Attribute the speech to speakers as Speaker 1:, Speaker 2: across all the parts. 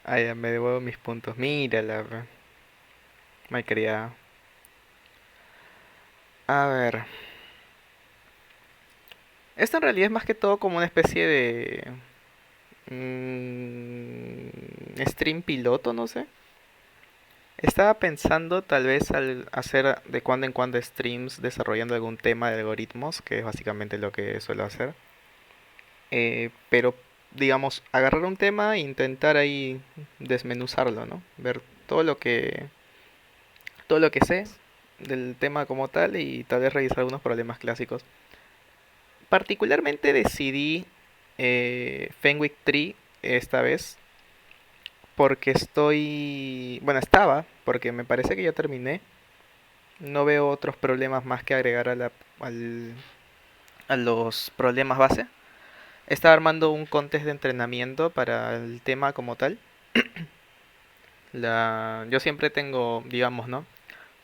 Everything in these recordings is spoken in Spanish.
Speaker 1: Ah, ya me devuelvo mis puntos. Mírala, malcriada. A ver. Esto en realidad es más que todo como una especie de stream piloto, no sé. Estaba pensando tal vez al hacer de cuando en cuando streams desarrollando algún tema de algoritmos, que es básicamente lo que suelo hacer. Pero, digamos, agarrar un tema e intentar ahí desmenuzarlo, ¿no? Ver todo lo que sé del tema como tal y tal vez revisar algunos problemas clásicos. Particularmente decidí Fenwick Tree esta vez porque bueno, porque me parece que ya terminé. No veo otros problemas más que agregar a los problemas base. Estaba armando un contest de entrenamiento para el tema como tal. Yo siempre tengo, digamos, ¿no?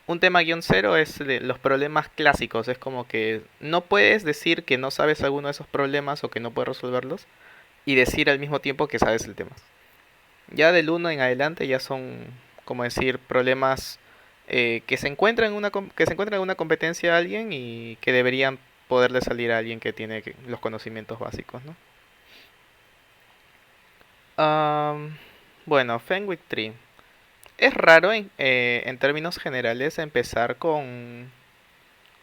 Speaker 1: Un tema guión cero es de los problemas clásicos. Es como que no puedes decir que no sabes alguno de esos problemas o que no puedes resolverlos y decir al mismo tiempo que sabes el tema. Ya del uno en adelante ya son, como decir, problemas que se encuentran que se encuentran en una competencia a alguien y que deberían poderle salir a alguien que tiene los conocimientos básicos, ¿no? Am, bueno, Fenwick Tree. Es raro en términos generales empezar con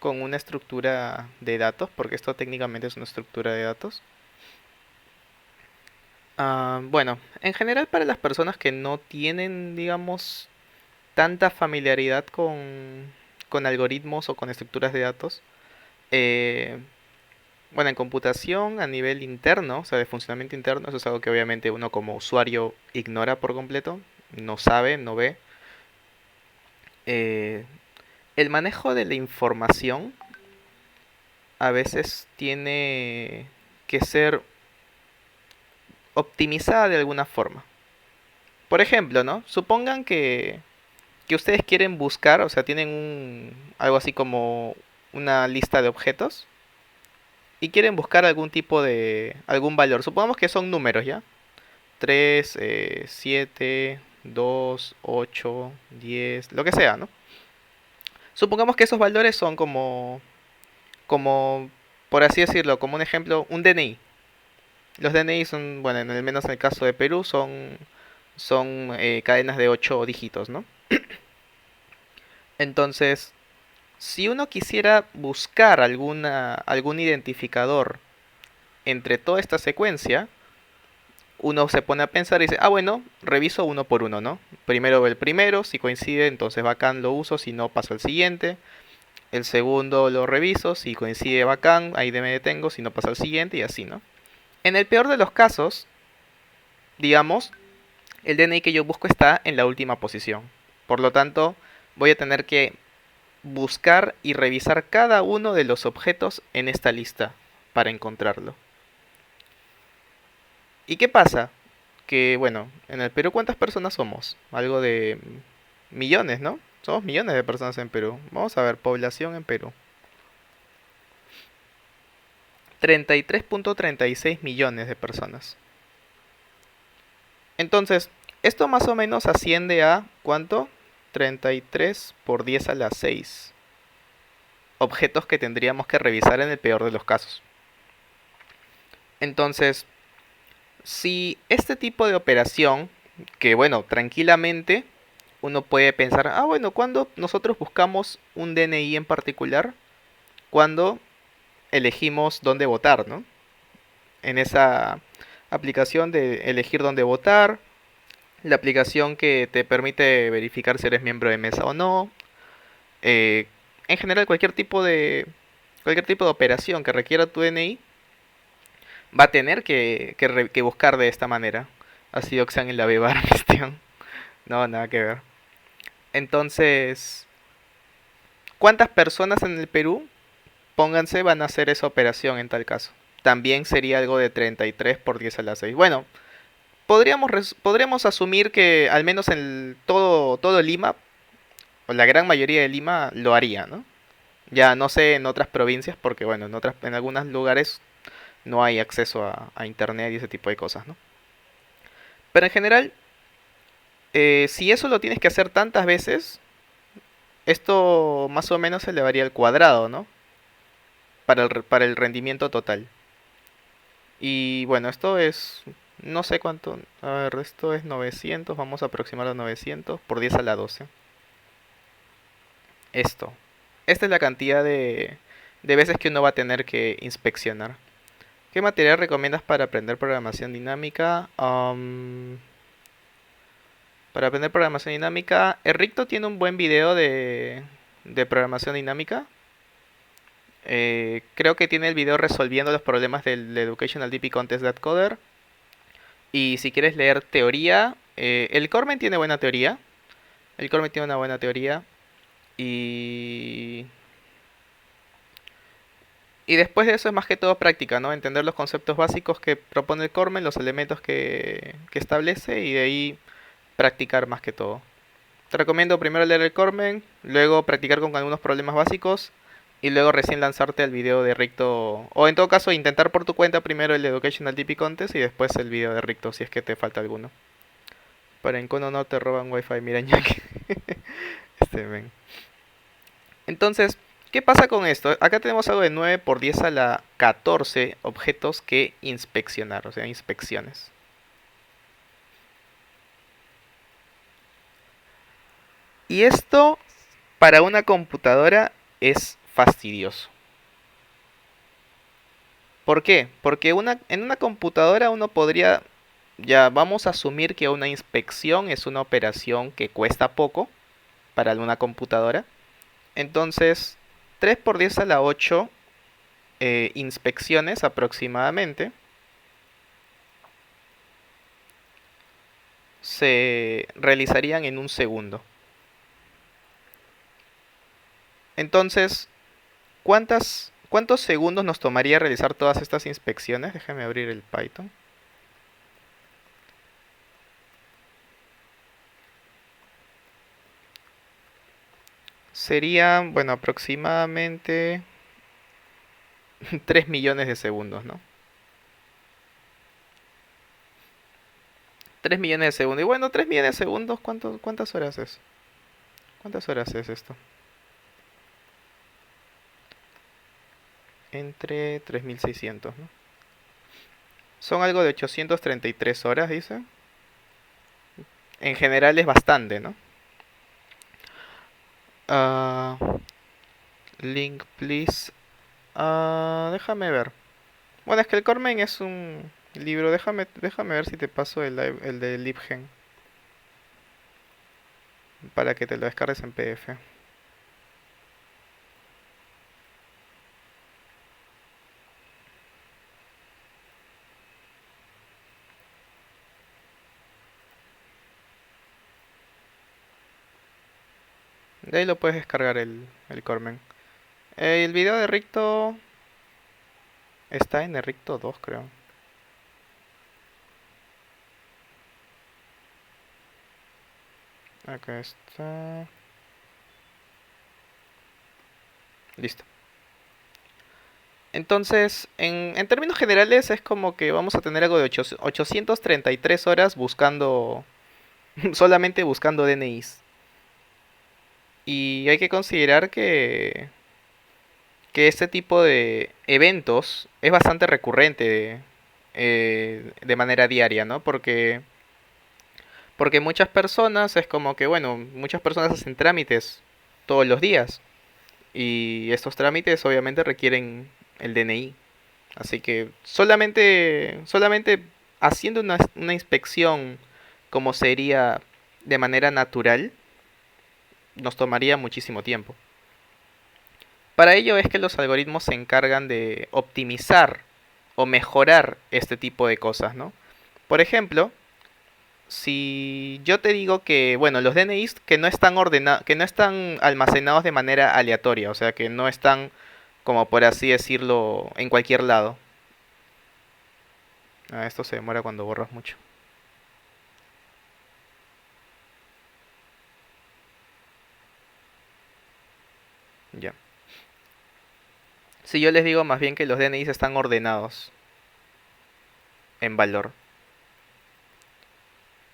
Speaker 1: una estructura de datos, porque esto técnicamente es una estructura de datos. Bueno, en general para las personas que no tienen, digamos, tanta familiaridad con algoritmos o con estructuras de datos, eh, bueno, en computación a nivel interno, o sea, de funcionamiento interno, eso es algo que obviamente uno como usuario ignora por completo, no sabe, no ve. Eh, el manejo de la información a veces tiene que ser optimizada de alguna forma. Por ejemplo, ¿no? Supongan que ustedes quieren buscar, o sea, tienen algo así como una lista de objetos y quieren buscar algún valor. Supongamos que son números, ¿ya? 3 7 2 8 10 lo que sea, ¿no? Supongamos que esos valores son como, por así decirlo, como un ejemplo, un DNI. Los DNI son, bueno, al menos en el caso de Perú, son cadenas de 8 dígitos, ¿no? Entonces, si uno quisiera buscar algún identificador entre toda esta secuencia, uno se pone a pensar y dice, ah, bueno, reviso uno por uno, ¿no? Primero el primero, si coincide, entonces bacán lo uso, si no paso al siguiente. El segundo lo reviso, si coincide bacán, ahí me detengo, si no pasa al siguiente y así, ¿no? En el peor de los casos, digamos, el DNI que yo busco está en la última posición. Por lo tanto, voy a tener que buscar y revisar cada uno de los objetos en esta lista para encontrarlo. ¿Y qué pasa? Que, bueno, en el Perú, ¿cuántas personas somos? Algo de millones, ¿no? Somos millones de personas en Perú. Vamos a ver, población en Perú. 33.36 millones de personas. Entonces, esto más o menos asciende a ¿cuánto? 33 por 10 a la 6 objetos que tendríamos que revisar en el peor de los casos. Entonces, si este tipo de operación, que bueno, tranquilamente uno puede pensar, ah, bueno, cuando nosotros buscamos un DNI en particular, cuando elegimos dónde votar, ¿no? En esa aplicación de elegir dónde votar, la aplicación que te permite verificar si eres miembro de mesa o no, eh, en general cualquier tipo de operación que requiera tu DNI va a tener que buscar de esta manera. Así Oxan en la Bebar cuestión. No, nada que ver. Entonces, ¿cuántas personas en el Perú, pónganse, van a hacer esa operación en tal caso? También sería algo de 33 por 10 a la 6. Bueno, podríamos asumir que al menos en todo Lima, o la gran mayoría de Lima, lo haría, ¿no? Ya no sé en otras provincias, porque bueno, en algunos lugares no hay acceso a internet y ese tipo de cosas, ¿no? Pero en general, si eso lo tienes que hacer tantas veces, esto más o menos se elevaría al cuadrado, ¿no? Para el rendimiento total. Y bueno, esto es, no sé cuánto, a ver, esto es 900, vamos a aproximar a 900 por 10 a la 12. Esto. Esta es la cantidad de veces que uno va a tener que inspeccionar. ¿Qué material recomiendas para aprender programación dinámica? Para aprender programación dinámica, Ricto tiene un buen video de programación dinámica. Creo que tiene el video resolviendo los problemas del Educational DP Contest de Coder. Y si quieres leer teoría, el Cormen tiene buena teoría. El Cormen tiene una buena teoría. Y, y después de eso es más que todo práctica, ¿no? Entender los conceptos básicos que propone el Cormen, los elementos que establece y de ahí practicar más que todo. Te recomiendo primero leer el Cormen, luego practicar con algunos problemas básicos y luego recién lanzarte al video de Ricto. O en todo caso, intentar por tu cuenta primero el Educational DP Contest y después el video de Ricto si es que te falta alguno. Para en Cono no te roban wifi, mira ñaque. Ven. Entonces, ¿qué pasa con esto? Acá tenemos algo de 9 por 10 a la 14 objetos que inspeccionar, o sea, inspecciones. Y esto para una computadora es fastidioso. ¿Por qué? Porque en una computadora uno podría, ya vamos a asumir que una inspección es una operación que cuesta poco para una computadora. Entonces, 3 por 10 a la 8 inspecciones aproximadamente se realizarían en un segundo. Entonces, ¿cuántos segundos nos tomaría realizar todas estas inspecciones? Déjame abrir el Python. Serían, bueno, aproximadamente 3 millones de segundos, ¿no? 3 millones de segundos. Y bueno, 3 millones de segundos, ¿cuántas horas es? ¿Cuántas horas es esto? Entre 3600, ¿no? Son algo de 833 horas, dice. En general es bastante, ¿no? Ah, link, please. Déjame ver. Bueno, es que el Cormen es un libro. Déjame ver si te paso el de LibGen. Para que te lo descargues en PDF. De ahí lo puedes descargar el Cormen. El video de Ricto está en el Ricto 2, creo. Acá está. Listo. Entonces, en términos generales es como que vamos a tener algo de 833 horas buscando, solamente buscando DNIs. Y hay que considerar que este tipo de eventos es bastante recurrente de manera diaria, ¿no? Porque muchas personas es como que, bueno, muchas personas hacen trámites todos los días. Y estos trámites obviamente requieren el DNI. Así que solamente haciendo una inspección como sería de manera natural, nos tomaría muchísimo tiempo. Para ello es que los algoritmos se encargan de optimizar o mejorar este tipo de cosas, ¿no? Por ejemplo, si yo te digo que, bueno, los DNIs que no están que no están almacenados de manera aleatoria, o sea, que no están, como por así decirlo, en cualquier lado. Esto se demora cuando borras mucho. Ya. Si yo les digo más bien que los DNIs están ordenados en valor.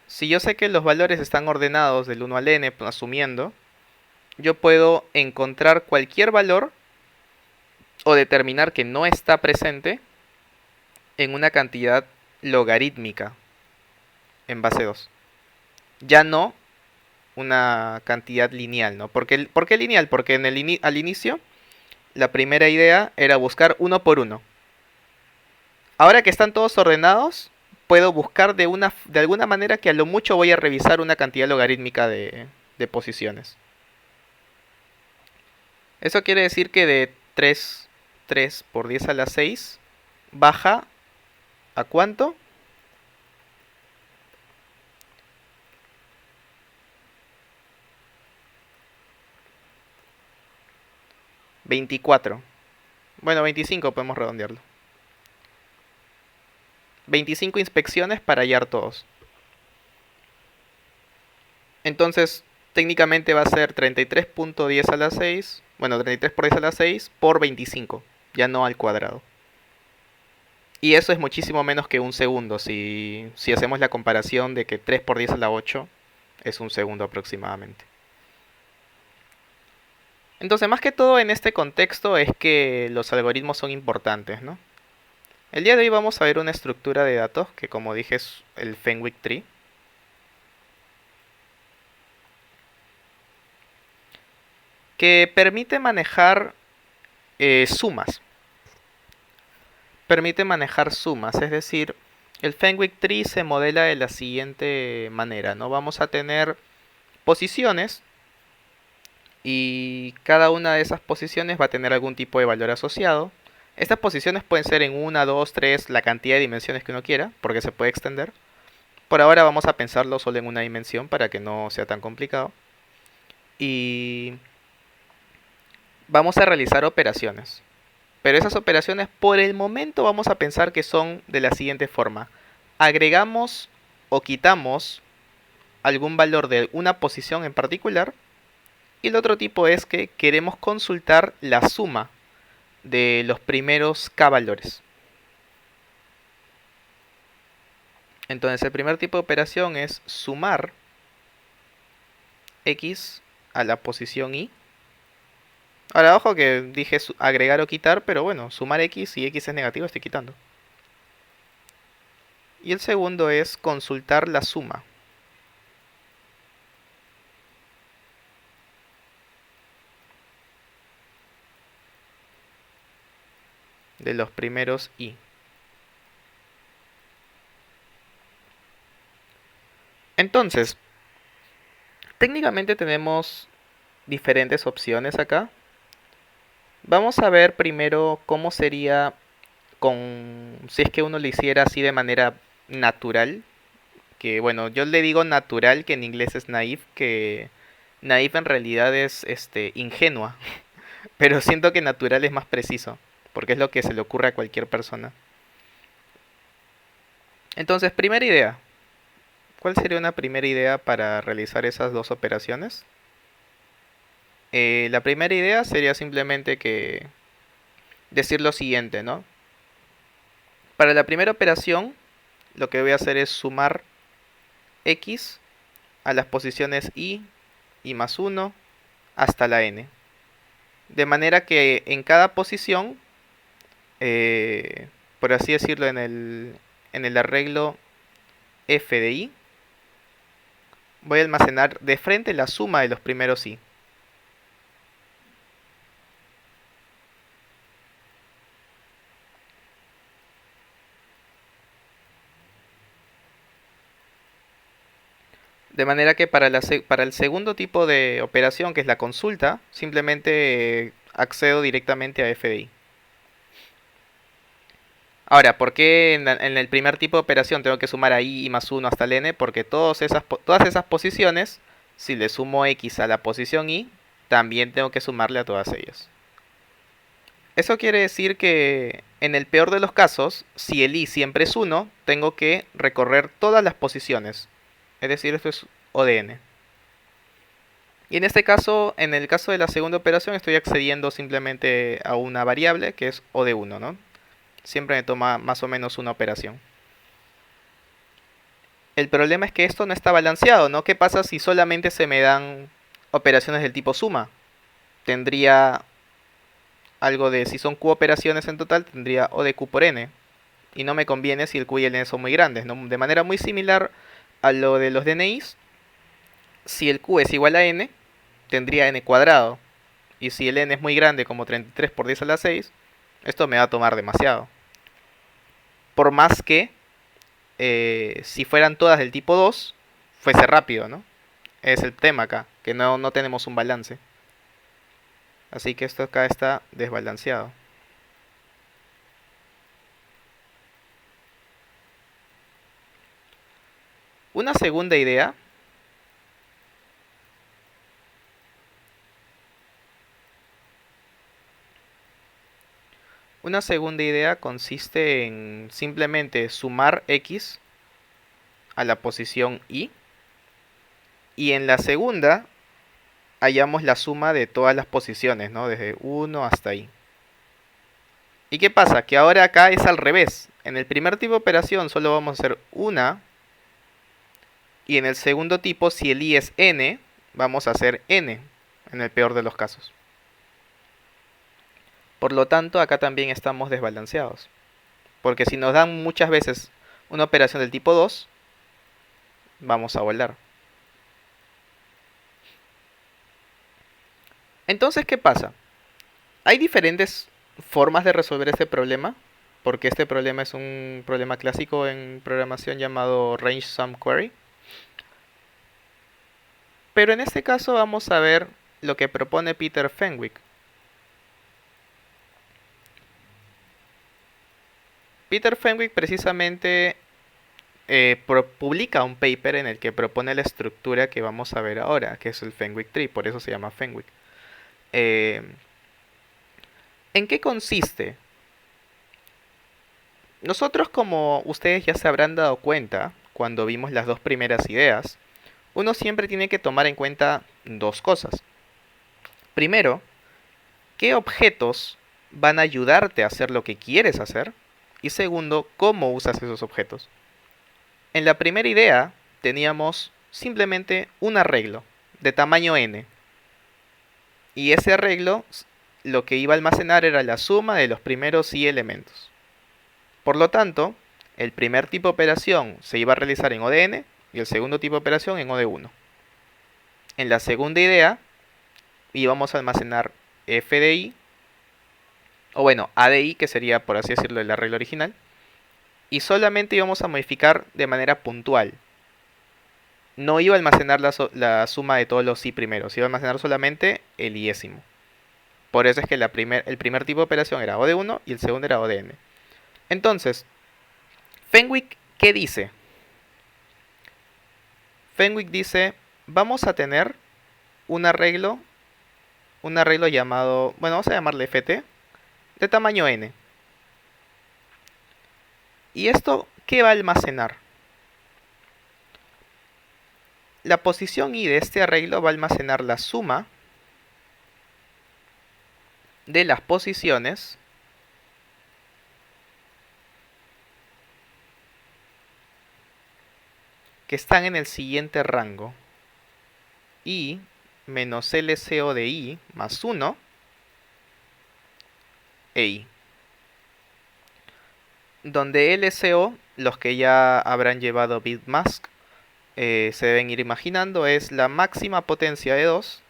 Speaker 1: Si yo sé que los valores están ordenados del 1 al n, pues, asumiendo, yo puedo encontrar cualquier valor o determinar que no está presente en una cantidad logarítmica en base 2. Ya no una cantidad lineal, ¿no? ¿Por qué lineal? Porque al inicio la primera idea era buscar uno por uno. Ahora que están todos ordenados, puedo buscar de alguna manera que a lo mucho voy a revisar una cantidad logarítmica de posiciones. Eso quiere decir que de 3 por 10 a la 6 baja ¿a cuánto? 24. Bueno, 25 podemos redondearlo. 25 inspecciones para hallar todos. Entonces, técnicamente va a ser 33.10 a la 6. Bueno, 33 por 10 a la 6 por 25. Ya no al cuadrado. Y eso es muchísimo menos que un segundo. Si hacemos la comparación de que 3 por 10 a la 8 es un segundo aproximadamente. Entonces, más que todo en este contexto es que los algoritmos son importantes, ¿no? El día de hoy vamos a ver una estructura de datos que, como dije, es el Fenwick Tree, que permite manejar sumas. Permite manejar sumas, es decir, el Fenwick Tree se modela de la siguiente manera, ¿no? Vamos a tener posiciones y cada una de esas posiciones va a tener algún tipo de valor asociado. Estas posiciones pueden ser en 1, 2, 3, la cantidad de dimensiones que uno quiera, porque se puede extender. Por ahora vamos a pensarlo solo en una dimensión para que no sea tan complicado. Y vamos a realizar operaciones. Pero esas operaciones por el momento vamos a pensar que son de la siguiente forma. Agregamos o quitamos algún valor de una posición en particular. Y el otro tipo es que queremos consultar la suma de los primeros k valores. Entonces el primer tipo de operación es sumar x a la posición y. Ahora ojo que dije agregar o quitar, pero bueno, sumar x, si x es negativo estoy quitando. Y el segundo es consultar la suma de los primeros y. Entonces, técnicamente tenemos diferentes opciones acá. Vamos a ver primero cómo sería si es que uno lo hiciera así de manera natural. Que bueno, yo le digo natural, que en inglés es naive, que naive en realidad es ingenua. Pero siento que natural es más preciso, porque es lo que se le ocurre a cualquier persona. Entonces, primera idea. ¿Cuál sería una primera idea para realizar esas dos operaciones? La primera idea sería simplemente que decir lo siguiente, ¿no? Para la primera operación, lo que voy a hacer es sumar x a las posiciones y más 1 hasta la n. De manera que en cada posición, por así decirlo, en el arreglo f de i, voy a almacenar de frente la suma de los primeros i. De manera que para el segundo tipo de operación, que es la consulta, simplemente accedo directamente a f de i. Ahora, ¿por qué en el primer tipo de operación tengo que sumar a i más 1 hasta el n? Porque todas esas posiciones, si le sumo x a la posición i, también tengo que sumarle a todas ellas. Eso quiere decir que en el peor de los casos, si el i siempre es 1, tengo que recorrer todas las posiciones. Es decir, esto es O de n. Y en este caso, en el caso de la segunda operación, estoy accediendo simplemente a una variable que es O de 1, ¿no? Siempre me toma más o menos una operación. El problema es que esto no está balanceado, ¿no? ¿Qué pasa si solamente se me dan operaciones del tipo suma? Tendría algo de, si son q operaciones en total, tendría O de q por n. Y no me conviene si el q y el n son muy grandes, ¿no? De manera muy similar a lo de los DNIs, si el q es igual a n, tendría n cuadrado. Y si el n es muy grande, como 33 por 10 a la 6, esto me va a tomar demasiado. Por más que si fueran todas del tipo 2, fuese rápido, ¿no? Es el tema acá, que no tenemos un balance. Así que esto acá está desbalanceado. Una segunda idea consiste en simplemente sumar x a la posición y en la segunda hallamos la suma de todas las posiciones, ¿no? Desde 1 hasta i. ¿Y qué pasa? Que ahora acá es al revés. En el primer tipo de operación solo vamos a hacer una. Y en el segundo tipo, si el i es n, vamos a hacer n, en el peor de los casos. Por lo tanto, acá también estamos desbalanceados. Porque si nos dan muchas veces una operación del tipo 2, vamos a volar. Entonces, ¿qué pasa? Hay diferentes formas de resolver este problema, porque este problema es un problema clásico en programación llamado Range Sum Query. Pero en este caso vamos a ver lo que propone Peter Fenwick. Peter Fenwick precisamente publica un paper en el que propone la estructura que vamos a ver ahora, que es el Fenwick Tree, por eso se llama Fenwick. Eh, ¿En qué consiste? Nosotros, como ustedes ya se habrán dado cuenta cuando vimos las dos primeras ideas, uno siempre tiene que tomar en cuenta dos cosas. Primero, ¿qué objetos van a ayudarte a hacer lo que quieres hacer? Y segundo, ¿cómo usas esos objetos? En la primera idea teníamos simplemente un arreglo de tamaño n. Y ese arreglo lo que iba a almacenar era la suma de los primeros i elementos. Por lo tanto, el primer tipo de operación se iba a realizar en O de n y el segundo tipo de operación en O de 1. En la segunda idea íbamos a almacenar f de i, o bueno, a de i, que sería por así decirlo el arreglo original, y solamente íbamos a modificar de manera puntual. No iba a almacenar la suma de todos los i primeros, iba a almacenar solamente el iésimo. Por eso es que el primer tipo de operación era O de 1 y el segundo era O de n. Entonces, Fenwick, ¿qué dice? Fenwick dice, vamos a tener un arreglo llamado, bueno, vamos a llamarle ft, de tamaño n. ¿Y esto qué va a almacenar? La posición i de este arreglo va a almacenar la suma de las posiciones que están en el siguiente rango. I menos LCO de i más 1 e i. Donde LCO, los que ya habrán llevado bitmask, se deben ir imaginando, es la máxima potencia de 2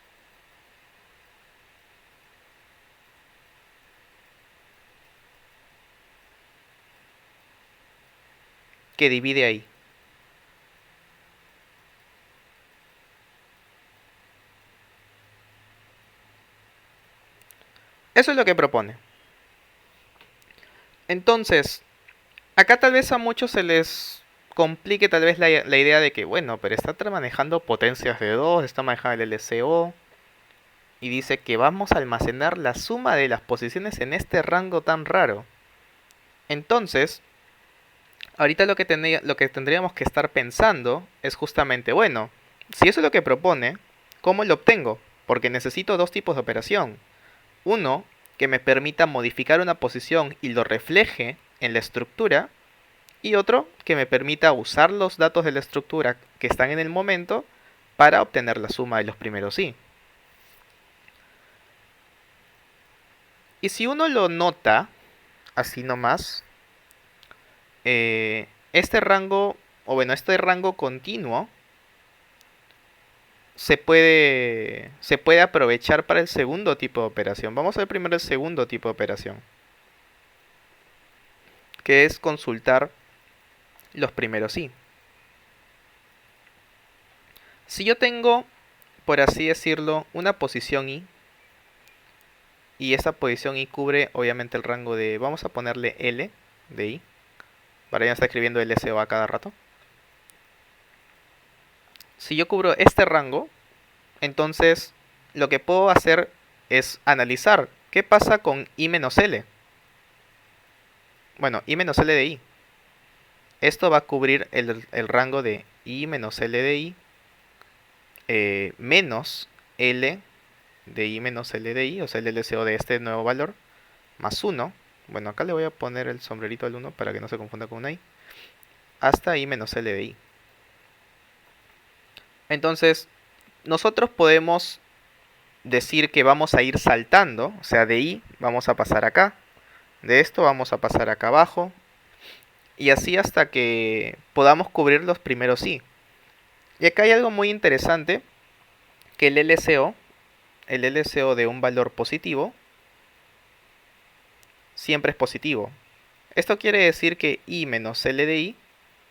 Speaker 1: que divide ahí. Eso es lo que propone. Entonces, acá tal vez a muchos se les complique tal vez la idea de que, bueno, pero está manejando potencias de 2, está manejando el LCO, y dice que vamos a almacenar la suma de las posiciones en este rango tan raro. Entonces, ahorita lo que tendríamos que estar pensando es justamente, bueno, si eso es lo que propone, ¿cómo lo obtengo? Porque necesito dos tipos de operación. Uno, que me permita modificar una posición y lo refleje en la estructura. y otro que me permita usar los datos de la estructura que están en el momento para obtener la suma de los primeros i. Y si uno lo nota así nomás, este rango, o bueno, este rango continuo se puede aprovechar para el segundo tipo de operación. Vamos a ver primero el segundo tipo de operación, que es consultar los primeros i. Si yo tengo, por así decirlo, una posición i, y esa posición i cubre obviamente el rango de, vamos a ponerle L de i, para ya estar escribiendo LCO a cada rato. Si yo cubro este rango, entonces lo que puedo hacer es analizar qué pasa con i menos L. Bueno, i menos L de i. Esto va a cubrir el rango de i menos L de i menos L de i menos L de i, o sea el LCO de este nuevo valor, más 1. Bueno, acá le voy a poner el sombrerito al 1 para que no se confunda con una i. Hasta i menos L de i. Entonces, nosotros podemos decir que vamos a ir saltando, o sea, de i vamos a pasar acá, de esto vamos a pasar acá abajo, y así hasta que podamos cubrir los primeros i. Y acá hay algo muy interesante, que el LCO de un valor positivo siempre es positivo. Esto quiere decir que i menos L de i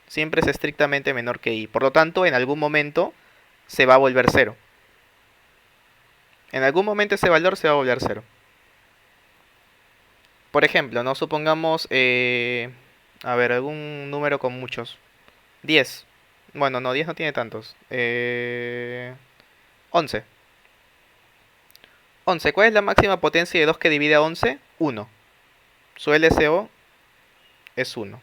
Speaker 1: siempre es estrictamente menor que i. Por lo tanto, en algún momento se va a volver cero. En algún momento ese valor se va a volver cero. Por ejemplo, no supongamos, a ver, algún número con muchos. 10. Bueno, no, 10 no tiene tantos. 11. 11. ¿Cuál es la máxima potencia de 2 que divide a 11? 1. Su LCO es 1.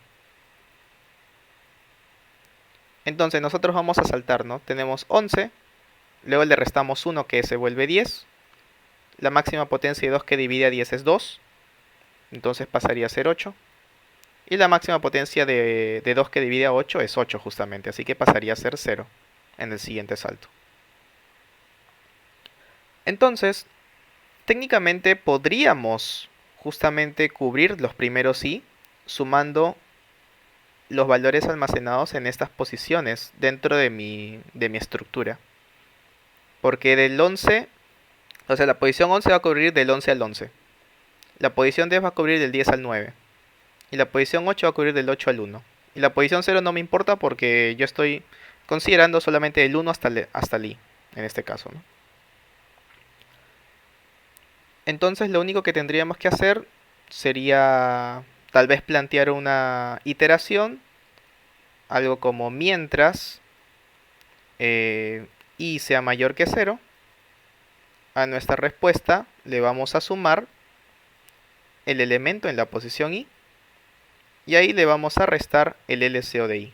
Speaker 1: Entonces nosotros vamos a saltar, ¿no? Tenemos 11, luego le restamos 1 que se vuelve 10. La máxima potencia de 2 que divide a 10 es 2. Entonces pasaría a ser 8. Y la máxima potencia de 2 que divide a 8 es 8 justamente. Así que pasaría a ser 0 en el siguiente salto. Entonces, técnicamente podríamos justamente cubrir los primeros i sumando los valores almacenados en estas posiciones dentro de mi estructura. Porque del 11, o sea, la posición 11 va a cubrir del 11 al 11. La posición 10 va a cubrir del 10 al 9. Y la posición 8 va a cubrir del 8 al 1. Y la posición 0 no me importa porque yo estoy considerando solamente el 1 hasta el i, en este caso, ¿no? Entonces lo único que tendríamos que hacer sería tal vez plantear una iteración, algo como mientras i sea mayor que 0, a nuestra respuesta le vamos a sumar el elemento en la posición i, y ahí le vamos a restar el LCO de i.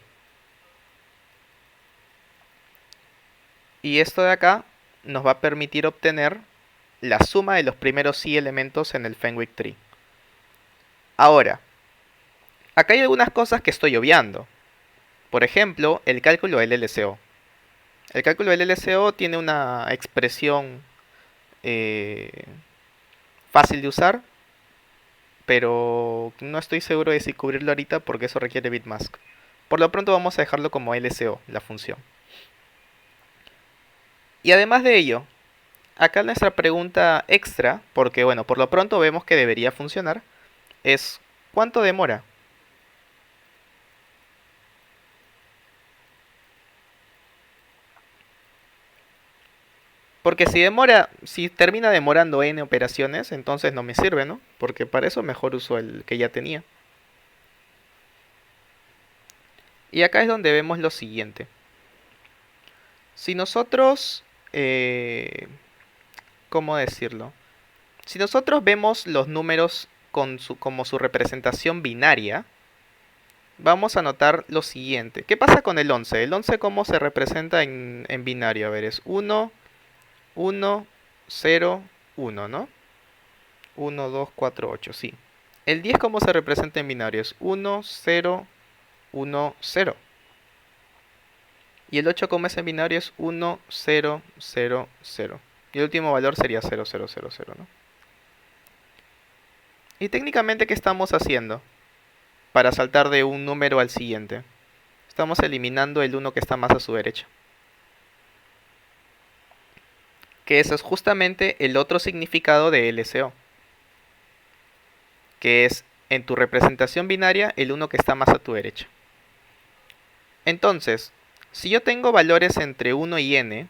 Speaker 1: Y esto de acá nos va a permitir obtener la suma de los primeros i elementos en el Fenwick Tree. Ahora, acá hay algunas cosas que estoy obviando. Por ejemplo, el cálculo del LCO. El cálculo del LCO tiene una expresión fácil de usar, pero no estoy seguro de si cubrirlo ahorita porque eso requiere bitmask. Por lo pronto vamos a dejarlo como LCO, la función. Y además de ello, acá nuestra pregunta extra, porque bueno, por lo pronto vemos que debería funcionar, es ¿cuánto demora? Porque si termina demorando n operaciones, entonces no me sirve, ¿no? Porque para eso mejor uso el que ya tenía. Y acá es donde vemos lo siguiente. Si nosotros, ¿cómo decirlo? Si nosotros vemos los números como su representación binaria, vamos a notar lo siguiente. ¿Qué pasa con el 11? El 11, ¿cómo se representa en binario? A ver, es 1, 1, 0, 1, ¿no? 1, 2, 4, 8, sí. El 10, ¿cómo se representa en binario? Es 1, 0, 1, 0. Y el 8 como es en binario es 1, 0, 0, 0. Y el último valor sería 0, 0, 0, 0, ¿no? Y técnicamente, ¿qué estamos haciendo para saltar de un número al siguiente? Estamos eliminando el 1 que está más a su derecha. Que eso es justamente el otro significado de LCO. Que es en tu representación binaria el 1 que está más a tu derecha. Entonces, si yo tengo valores entre 1 y n,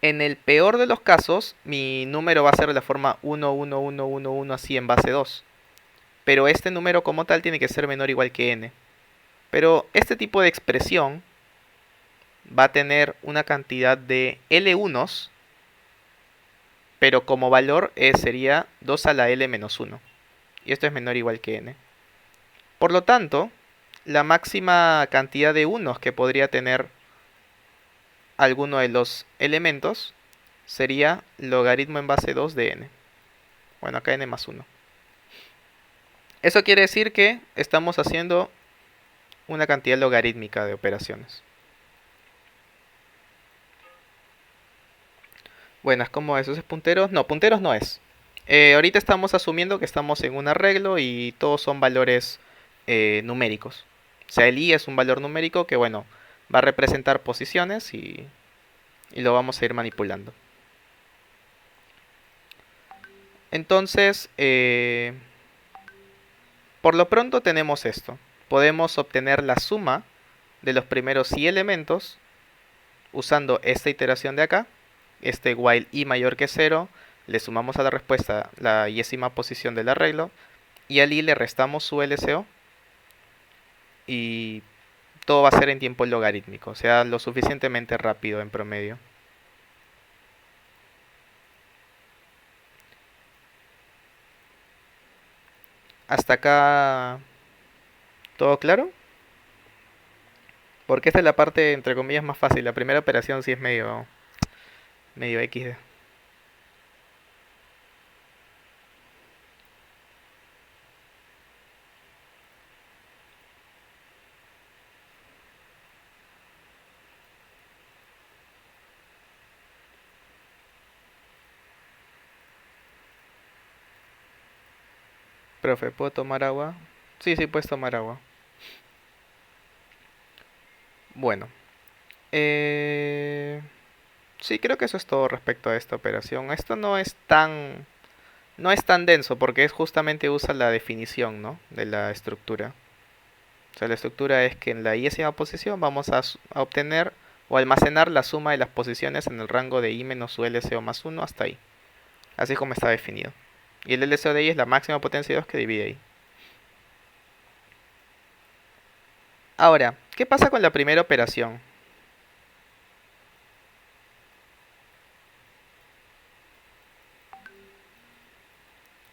Speaker 1: en el peor de los casos, mi número va a ser de la forma 1, 1, 1, 1, 1, así en base 2. Pero este número como tal tiene que ser menor o igual que n. Pero este tipo de expresión va a tener una cantidad de L1s, pero como valor sería 2 a la L menos 1. Y esto es menor o igual que n. Por lo tanto, la máxima cantidad de unos que podría tener alguno de los elementos sería logaritmo en base 2 de n. Bueno, acá n más 1. Eso quiere decir que estamos haciendo una cantidad logarítmica de operaciones. Bueno, es como eso, ¿es punteros? No, punteros no es. Ahorita estamos asumiendo que estamos en un arreglo y todos son valores numéricos. O sea, el i es un valor numérico que, bueno, va a representar posiciones y lo vamos a ir manipulando. Entonces, por lo pronto tenemos esto. Podemos obtener la suma de los primeros i elementos usando esta iteración de acá. Este while i mayor que 0, le sumamos a la respuesta la yésima posición del arreglo y al i le restamos su LCO y todo va a ser en tiempo logarítmico, o sea, lo suficientemente rápido en promedio. Hasta acá, ¿todo claro? Porque esta es la parte, entre comillas, más fácil. La primera operación sí es medio XD. Profe, ¿puedo tomar agua? Sí, sí, puedes tomar agua. Bueno, eh... sí, creo que eso es todo respecto a esta operación. Esto no es tan denso porque es justamente usa la definición, ¿no?, de la estructura. O sea, la estructura es que en la i-ésima posición vamos a obtener o almacenar la suma de las posiciones en el rango de i menos su LCO más 1 hasta ahí. Así como está definido. Y el LCO de i es la máxima potencia de 2 que divide ahí. Ahora, ¿qué pasa con la primera operación?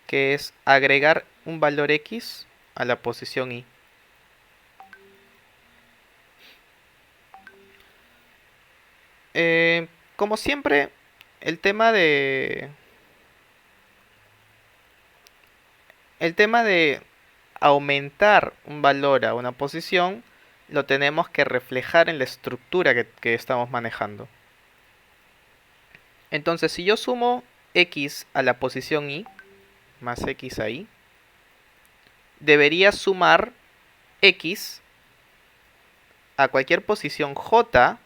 Speaker 1: Que es agregar un valor x a la posición y. Como siempre, el tema de el tema de aumentar un valor a una posición lo tenemos que reflejar en la estructura que estamos manejando. Entonces, si yo sumo x a la posición y más x ahí, debería sumar x a cualquier posición j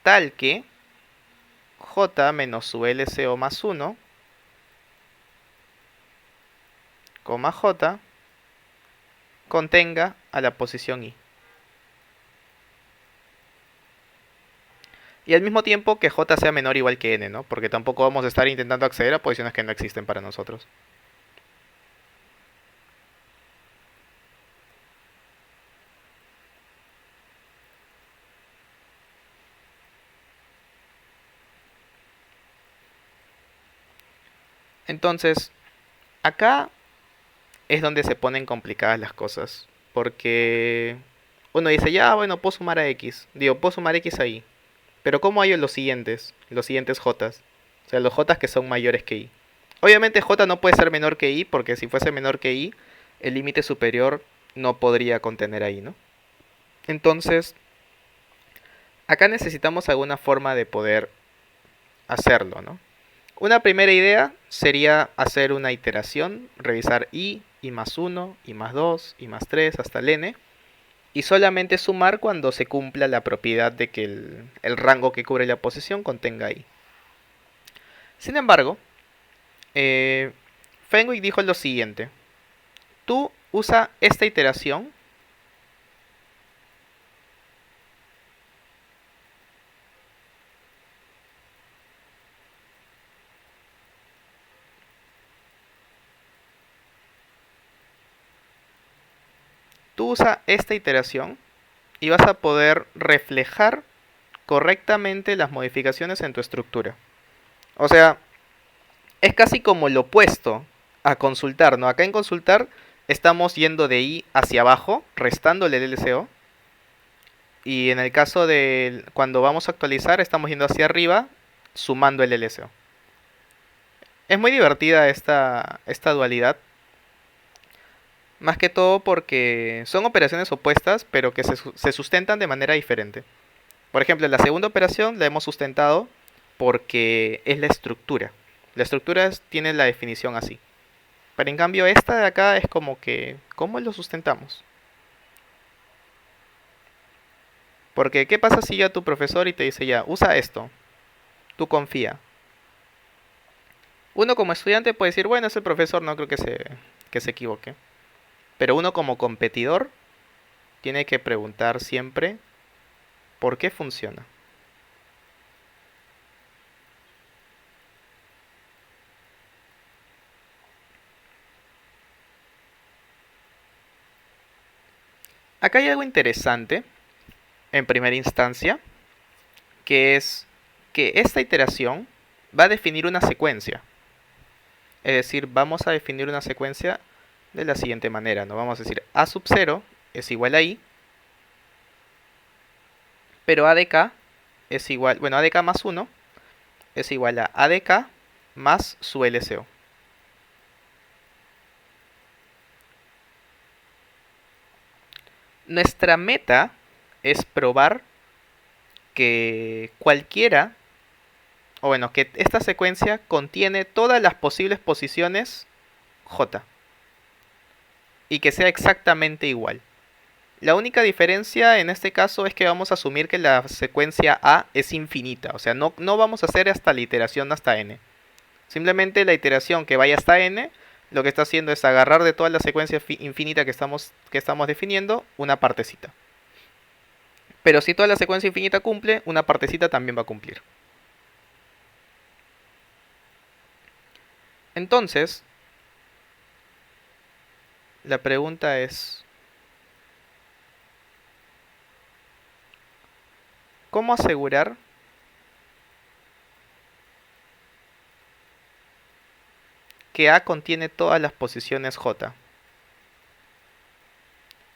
Speaker 1: tal que j menos su LCO más 1, j contenga a la posición i. Y al mismo tiempo que j sea menor o igual que n, ¿no? Porque tampoco vamos a estar intentando acceder a posiciones que no existen para nosotros. Entonces, acá es donde se ponen complicadas las cosas. Porque uno dice, ya, bueno, puedo sumar a x. Digo, puedo sumar x ahí. Pero ¿cómo hay los siguientes j? O sea, los j que son mayores que i. Obviamente j no puede ser menor que i, porque si fuese menor que i, el límite superior no podría contener ahí, ¿no? Entonces, acá necesitamos alguna forma de poder hacerlo, ¿no? Una primera idea sería hacer una iteración, revisar i más uno, i más 2, i más 3 hasta el n, y solamente sumar cuando se cumpla la propiedad de que el rango que cubre la posición contenga i. Sin embargo, eh, Fenwick dijo lo siguiente: tú usa esta iteración y vas a poder reflejar correctamente las modificaciones en tu estructura. O sea, es casi como lo opuesto a consultar, ¿no? Acá en consultar estamos yendo de i hacia abajo, restándole el LCO. Y en el caso de cuando vamos a actualizar, estamos yendo hacia arriba, sumando el LCO. Es muy divertida esta dualidad. Más que todo porque son operaciones opuestas, pero que se sustentan de manera diferente. Por ejemplo, la segunda operación la hemos sustentado porque es la estructura. La estructura tiene la definición así. Pero en cambio esta de acá es como que, ¿cómo lo sustentamos? Porque ¿qué pasa si ya tu profesor y te dice ya, usa esto? Tú confía. Uno como estudiante puede decir, bueno, ese profesor no creo que se equivoque. Pero uno como competidor tiene que preguntar siempre por qué funciona. Acá hay algo interesante en primera instancia, que es que esta iteración va a definir una secuencia. Es decir, vamos a definir una secuencia de la siguiente manera, ¿no? Vamos a decir a sub 0 es igual a i, pero a de k es igual, bueno, a de k más 1 es igual a de k más su LCO. Nuestra meta es probar que cualquiera, o bueno, que esta secuencia contiene todas las posibles posiciones j y que sea exactamente igual. La única diferencia en este caso es que vamos a asumir que la secuencia A es infinita, o sea, no vamos a hacer hasta la iteración hasta n. Simplemente la iteración que vaya hasta n, lo que está haciendo es agarrar de toda la secuencia infinita que estamos definiendo una partecita. Pero si toda la secuencia infinita cumple, una partecita también va a cumplir. Entonces, la pregunta es, ¿cómo asegurar que A contiene todas las posiciones j?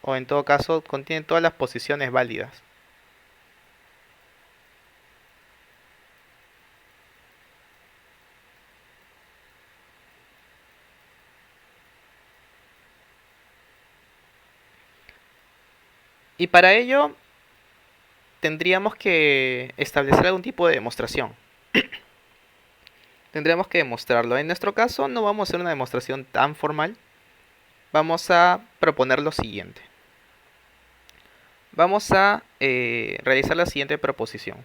Speaker 1: O en todo caso, contiene todas las posiciones válidas. Y para ello tendríamos que establecer algún tipo de demostración. Tendríamos que demostrarlo. En nuestro caso no vamos a hacer una demostración tan formal. Vamos a proponer lo siguiente. Vamos a realizar la siguiente proposición.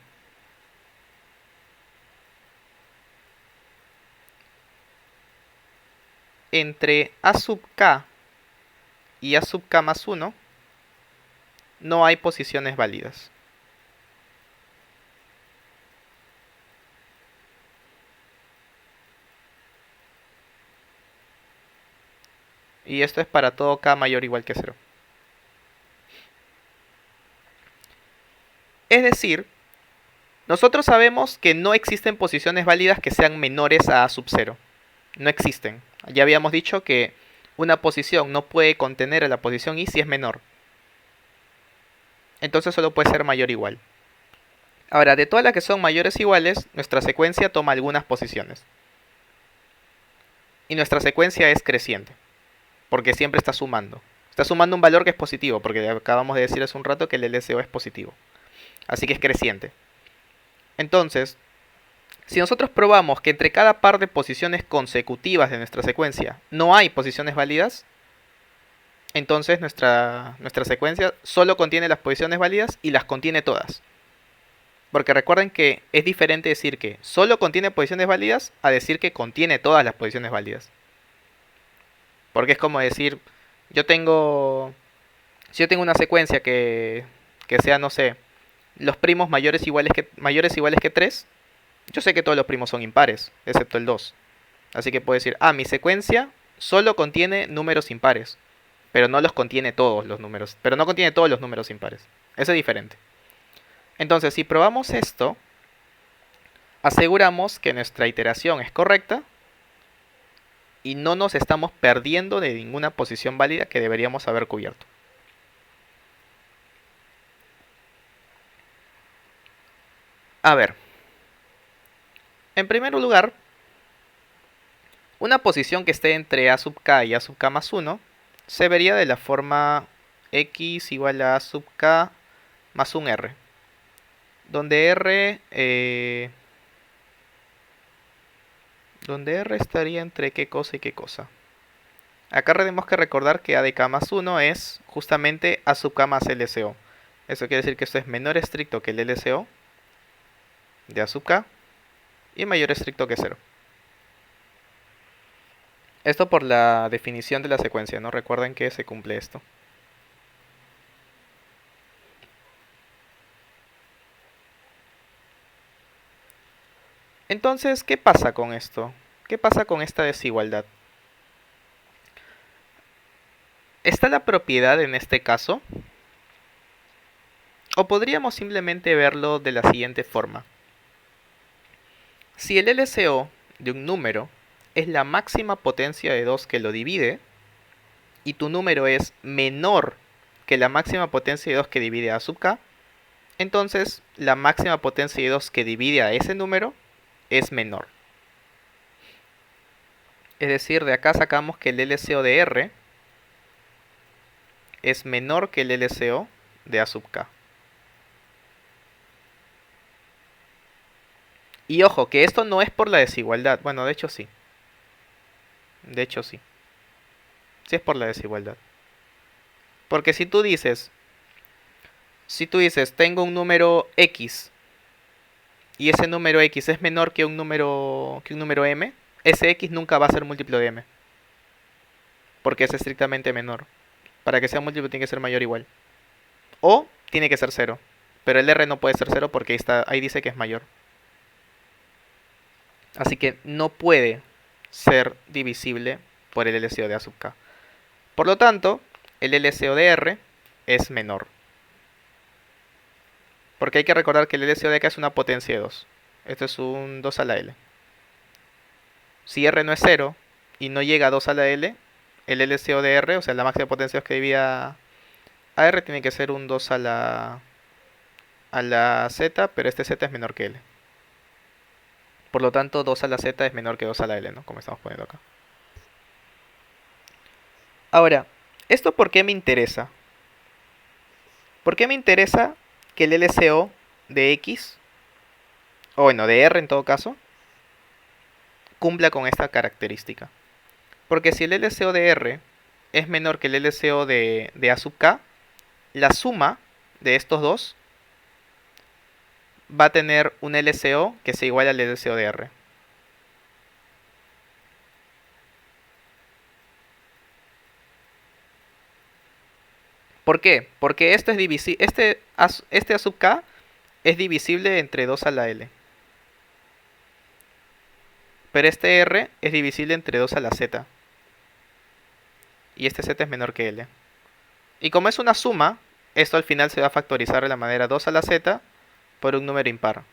Speaker 1: Entre a sub k y a sub k más 1 no hay posiciones válidas. Y esto es para todo k mayor o igual que 0. Es decir, nosotros sabemos que no existen posiciones válidas que sean menores a sub 0. No existen. Ya habíamos dicho que una posición no puede contener a la posición i si es menor. Entonces solo puede ser mayor o igual. Ahora, de todas las que son mayores o iguales, nuestra secuencia toma algunas posiciones. Y nuestra secuencia es creciente, porque siempre está Está sumando un valor que es positivo, porque acabamos de decir hace un rato que el LCO es positivo. Así que es creciente. Entonces, si nosotros probamos que entre cada par de posiciones consecutivas de nuestra secuencia no hay posiciones válidas, entonces nuestra secuencia solo contiene las posiciones válidas y las contiene todas. Porque recuerden que es diferente decir que solo contiene posiciones válidas a decir que contiene todas las posiciones válidas. Porque es como decir, yo tengo, si yo tengo una secuencia que sea, no sé, los primos mayores iguales que 3, yo sé que todos los primos son impares, excepto el 2. Así que puedo decir, mi secuencia solo contiene números impares, pero no los contiene todos los números, pero no contiene todos los números impares. Eso es diferente. Entonces, si probamos esto, aseguramos que nuestra iteración es correcta y no nos estamos perdiendo de ninguna posición válida que deberíamos haber cubierto. A ver, en primer lugar, una posición que esté entre a sub k y a sub k más 1 se vería de la forma x igual a sub k más un r, donde r estaría entre qué cosa y qué cosa. Acá tenemos que recordar que a de k más 1 es justamente a sub k más LCO. Eso quiere decir que esto es menor estricto que el LCO de a sub k y mayor estricto que 0. Esto por la definición de la secuencia, ¿no? Recuerden que se cumple esto. Entonces, ¿qué pasa con esto? ¿Qué pasa con esta desigualdad? ¿Está la propiedad en este caso? O podríamos simplemente verlo de la siguiente forma. Si el LCO de un número es la máxima potencia de 2 que lo divide, y tu número es menor que la máxima potencia de 2 que divide a sub k, entonces la máxima potencia de 2 que divide a ese número es menor. Es decir, de acá sacamos que el LCO de R es menor que el LCO de a sub k. Y ojo, que esto no es por la desigualdad. Bueno, de hecho sí. De hecho sí. Sí es por la desigualdad. Porque si tú dices, tengo un número X y ese número X es menor que un número M, ese X nunca va a ser múltiplo de M. Porque es estrictamente menor. Para que sea múltiplo tiene que ser mayor o igual. O tiene que ser 0. Pero el R no puede ser 0 porque ahí dice que es mayor. Así que no puede ser divisible por el LCO de A sub k. Por lo tanto, el LCO de R es menor. Porque hay que recordar que el LCO de K es una potencia de 2. Esto es un 2 a la L. Si R no es 0 y no llega a 2 a la L, el LCO de R, o sea, la máxima potencia de 2 que divida a R, tiene que ser un 2 a la Z, pero este Z es menor que L. Por lo tanto, 2 a la Z es menor que 2 a la L, ¿no? Como estamos poniendo acá. Ahora, ¿esto por qué me interesa? ¿Por qué me interesa que el LCO de X, o bueno, de R en todo caso, cumpla con esta característica? Porque si el LCO de R es menor que el LCO de A sub k, la suma de estos dos va a tener un LCO que sea igual al LCO de R. ¿Por qué? Porque este A sub k es divisible entre 2 a la L. Pero este R es divisible entre 2 a la Z. Y este Z es menor que L. Y como es una suma, esto al final se va a factorizar de la manera 2 a la Z por un número impar.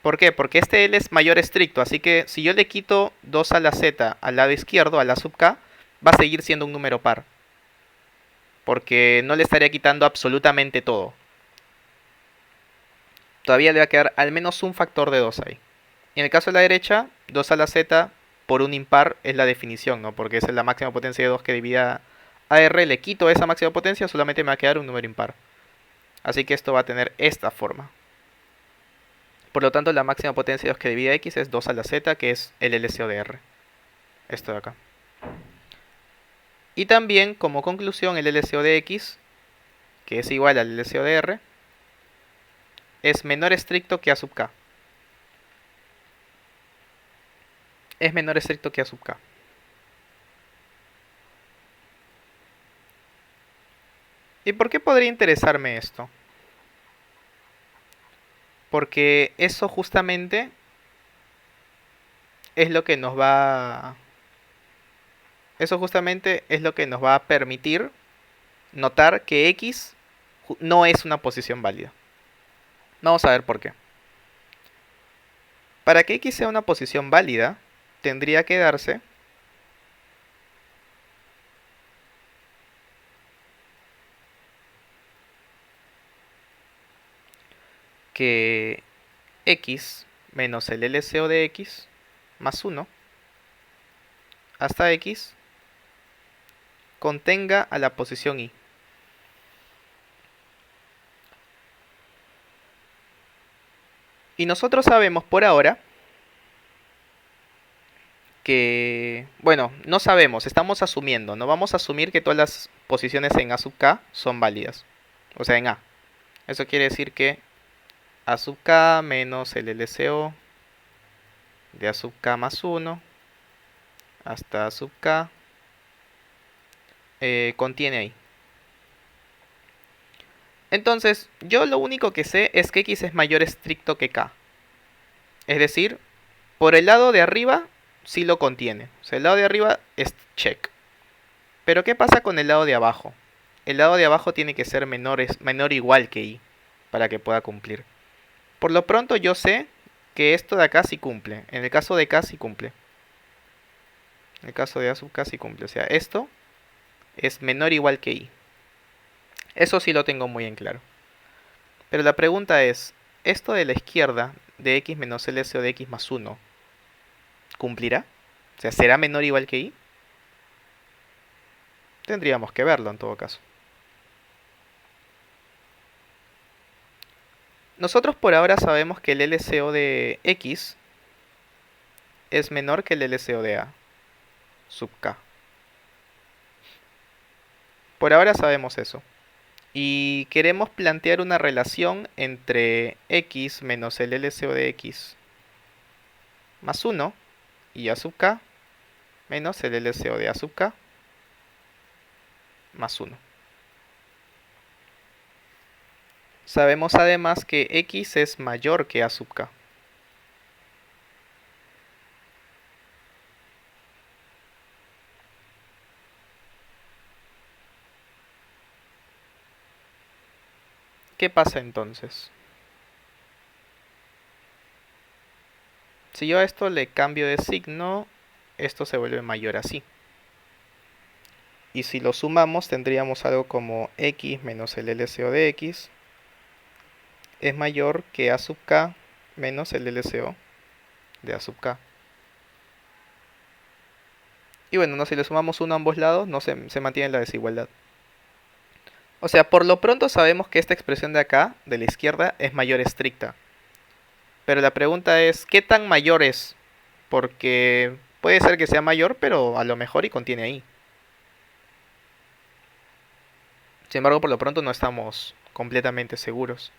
Speaker 1: ¿Por qué? Porque este L es mayor estricto, así que si yo le quito 2 a la Z al lado izquierdo, a la sub k, va a seguir siendo un número par. Porque no le estaría quitando absolutamente todo. Todavía le va a quedar al menos un factor de 2 ahí. Y en el caso de la derecha, 2 a la Z por un impar es la definición, ¿no? Porque esa es la máxima potencia de 2 que divide a R, le quito esa máxima potencia, solamente me va a quedar un número impar. Así que esto va a tener esta forma. Por lo tanto, la máxima potencia de 2 que divide a X es 2 a la Z, que es el LCO de R. Esto de acá. Y también, como conclusión, el LCO de X, que es igual al LCO de R, es menor estricto que A sub K. Es menor estricto que A sub K. ¿Y por qué podría interesarme esto? Porque eso justamente es lo que nos va... Eso justamente es lo que nos va a permitir notar que X no es una posición válida. Vamos a ver por qué. Para que X sea una posición válida, tendría que darse que X menos el LCO de X más 1 hasta X contenga a la posición Y. Y nosotros sabemos por ahora que, bueno, no sabemos, estamos asumiendo, no vamos a asumir que todas las posiciones en A sub K son válidas, o sea, en A. Eso quiere decir que A sub K menos el LCO de A sub K más 1 hasta A sub K contiene ahí. Entonces, yo lo único que sé es que X es mayor estricto que K. Es decir, por el lado de arriba sí lo contiene. O sea, el lado de arriba es check. Pero ¿qué pasa con el lado de abajo? El lado de abajo tiene que ser menor o igual que Y para que pueda cumplir. Por lo pronto yo sé que esto de acá sí cumple. En el caso de K sí cumple. En el caso de A sub K sí cumple. O sea, esto es menor o igual que Y. Eso sí lo tengo muy en claro. Pero la pregunta es, ¿esto de la izquierda de X menos LCO de X más 1 cumplirá? O sea, ¿será menor o igual que Y? Tendríamos que verlo en todo caso. Nosotros por ahora sabemos que el LCO de X es menor que el LCO de A sub K. Por ahora sabemos eso. Y queremos plantear una relación entre X menos el LCO de X más 1 y A sub K menos el LCO de A sub K más 1. Sabemos además que X es mayor que A sub K. ¿Qué pasa entonces? Si yo a esto le cambio de signo, esto se vuelve mayor así. Y si lo sumamos, tendríamos algo como X menos el LCO de X es mayor que A sub K menos el LCO de A sub K. Y bueno, no, si le sumamos 1 a ambos lados, no se mantiene la desigualdad. O sea, por lo pronto sabemos que esta expresión de acá, de la izquierda, es mayor estricta. Pero la pregunta es, ¿qué tan mayor es? Porque puede ser que sea mayor, pero a lo mejor y contiene ahí. Sin embargo, por lo pronto no estamos completamente seguros.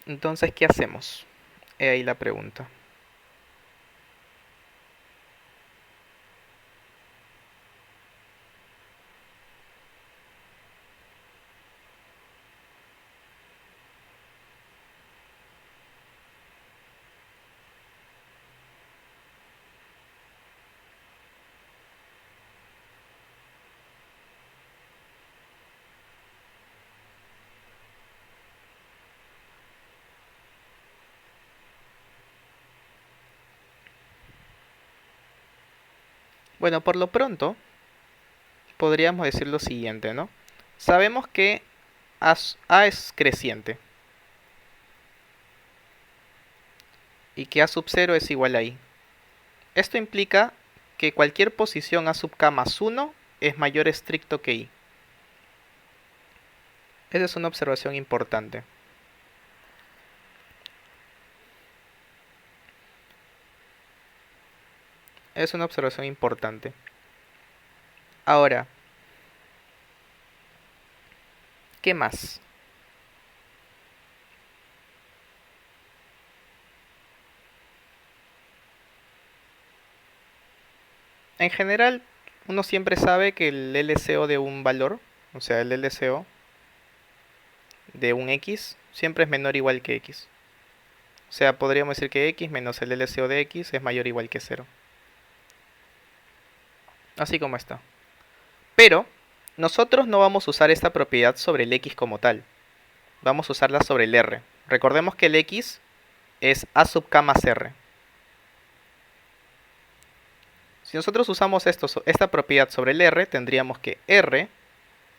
Speaker 1: Entonces, ¿qué hacemos? He ahí la pregunta. Bueno, por lo pronto, podríamos decir lo siguiente, ¿no? Sabemos que A es creciente y que A sub 0 es igual a I. Esto implica que cualquier posición A sub k más 1 es mayor estricto que I. Esa es una observación importante. Es una observación importante. Ahora, ¿qué más? En general, uno siempre sabe que el LCO de un valor, o sea, el LCO de un X, siempre es menor o igual que X. O sea, podríamos decir que X menos el LCO de X es mayor o igual que 0. Así como está. Pero, nosotros no vamos a usar esta propiedad sobre el X como tal. Vamos a usarla sobre el R. Recordemos que el X es A sub k más R. Si nosotros usamos esta propiedad sobre el R, tendríamos que R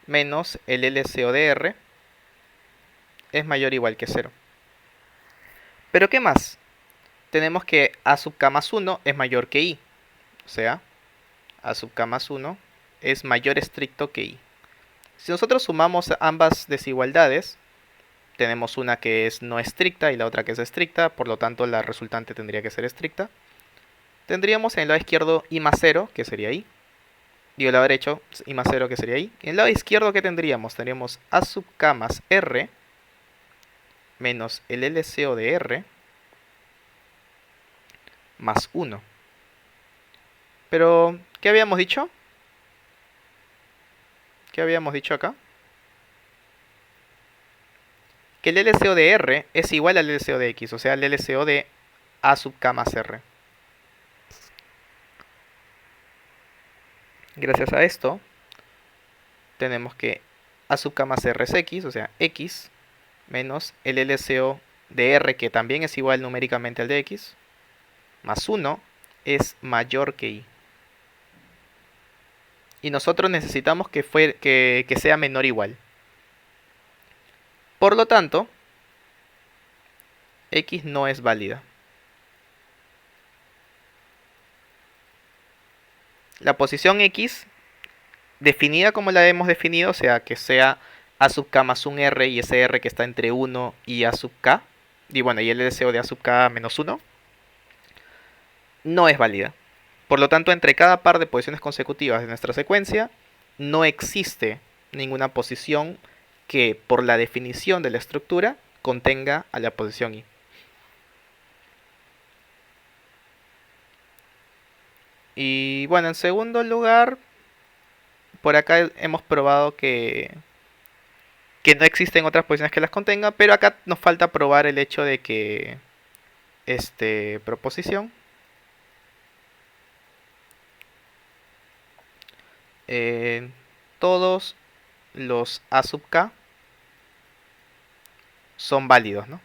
Speaker 1: menos el LCO de R es mayor o igual que 0. Pero ¿qué más? Tenemos que A sub k más 1 es mayor que I. O sea, A sub k más 1 es mayor estricto que I. Si nosotros sumamos ambas desigualdades, tenemos una que es no estricta y la otra que es estricta, por lo tanto la resultante tendría que ser estricta. Tendríamos en el lado izquierdo I más 0, que sería I. Y el lado derecho I más 0, que sería I. Y en el lado izquierdo, ¿qué tendríamos? Tendríamos A sub k más R menos el LCO de R más 1. Pero, ¿qué habíamos dicho? ¿Qué habíamos dicho acá? Que el LCO de R es igual al LCO de X, o sea, el LCO de A sub k más R. Gracias a esto, tenemos que A sub k más R es X, o sea, X menos el LCO de R, que también es igual numéricamente al de X, más 1, es mayor que I. Y nosotros necesitamos que sea menor o igual. Por lo tanto, X no es válida. La posición X, definida como la hemos definido, o sea, que sea A sub k más un R y ese R que está entre 1 y A sub k, y bueno, y el LCO de A sub k menos 1, no es válida. Por lo tanto, entre cada par de posiciones consecutivas de nuestra secuencia, no existe ninguna posición que, por la definición de la estructura, contenga a la posición I. Y bueno, en segundo lugar, por acá hemos probado que no existen otras posiciones que las contengan, pero acá nos falta probar el hecho de que proposición todos los A sub k son válidos, ¿no? O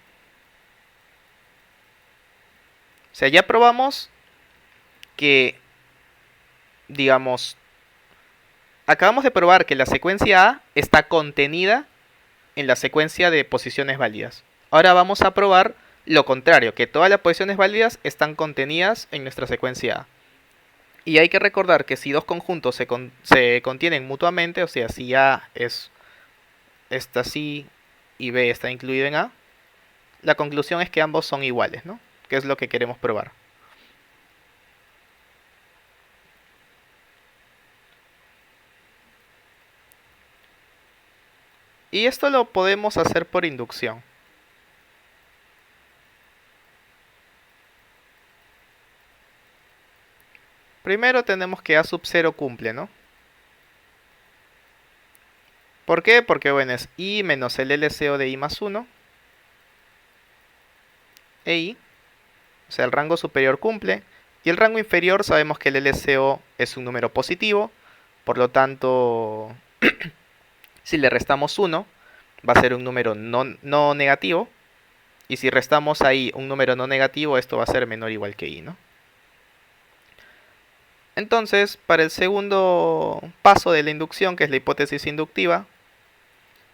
Speaker 1: sea, ya probamos que, digamos, acabamos de probar que la secuencia A está contenida en la secuencia de posiciones válidas. Ahora vamos a probar lo contrario, que todas las posiciones válidas están contenidas en nuestra secuencia A. Y hay que recordar que si dos conjuntos se contienen mutuamente, o sea, si A está así y B está incluido en A, la conclusión es que ambos son iguales, ¿no? Que es lo que queremos probar. Y esto lo podemos hacer por inducción. Primero tenemos que A sub 0 cumple, ¿no? ¿Por qué? Porque bueno, es I menos el LCO de I más 1 e I, o sea, el rango superior cumple, y el rango inferior sabemos que el LCO es un número positivo, por lo tanto, si le restamos 1, va a ser un número no negativo, y si restamos ahí un número no negativo, esto va a ser menor o igual que I, ¿no? Entonces, para el segundo paso de la inducción, que es la hipótesis inductiva,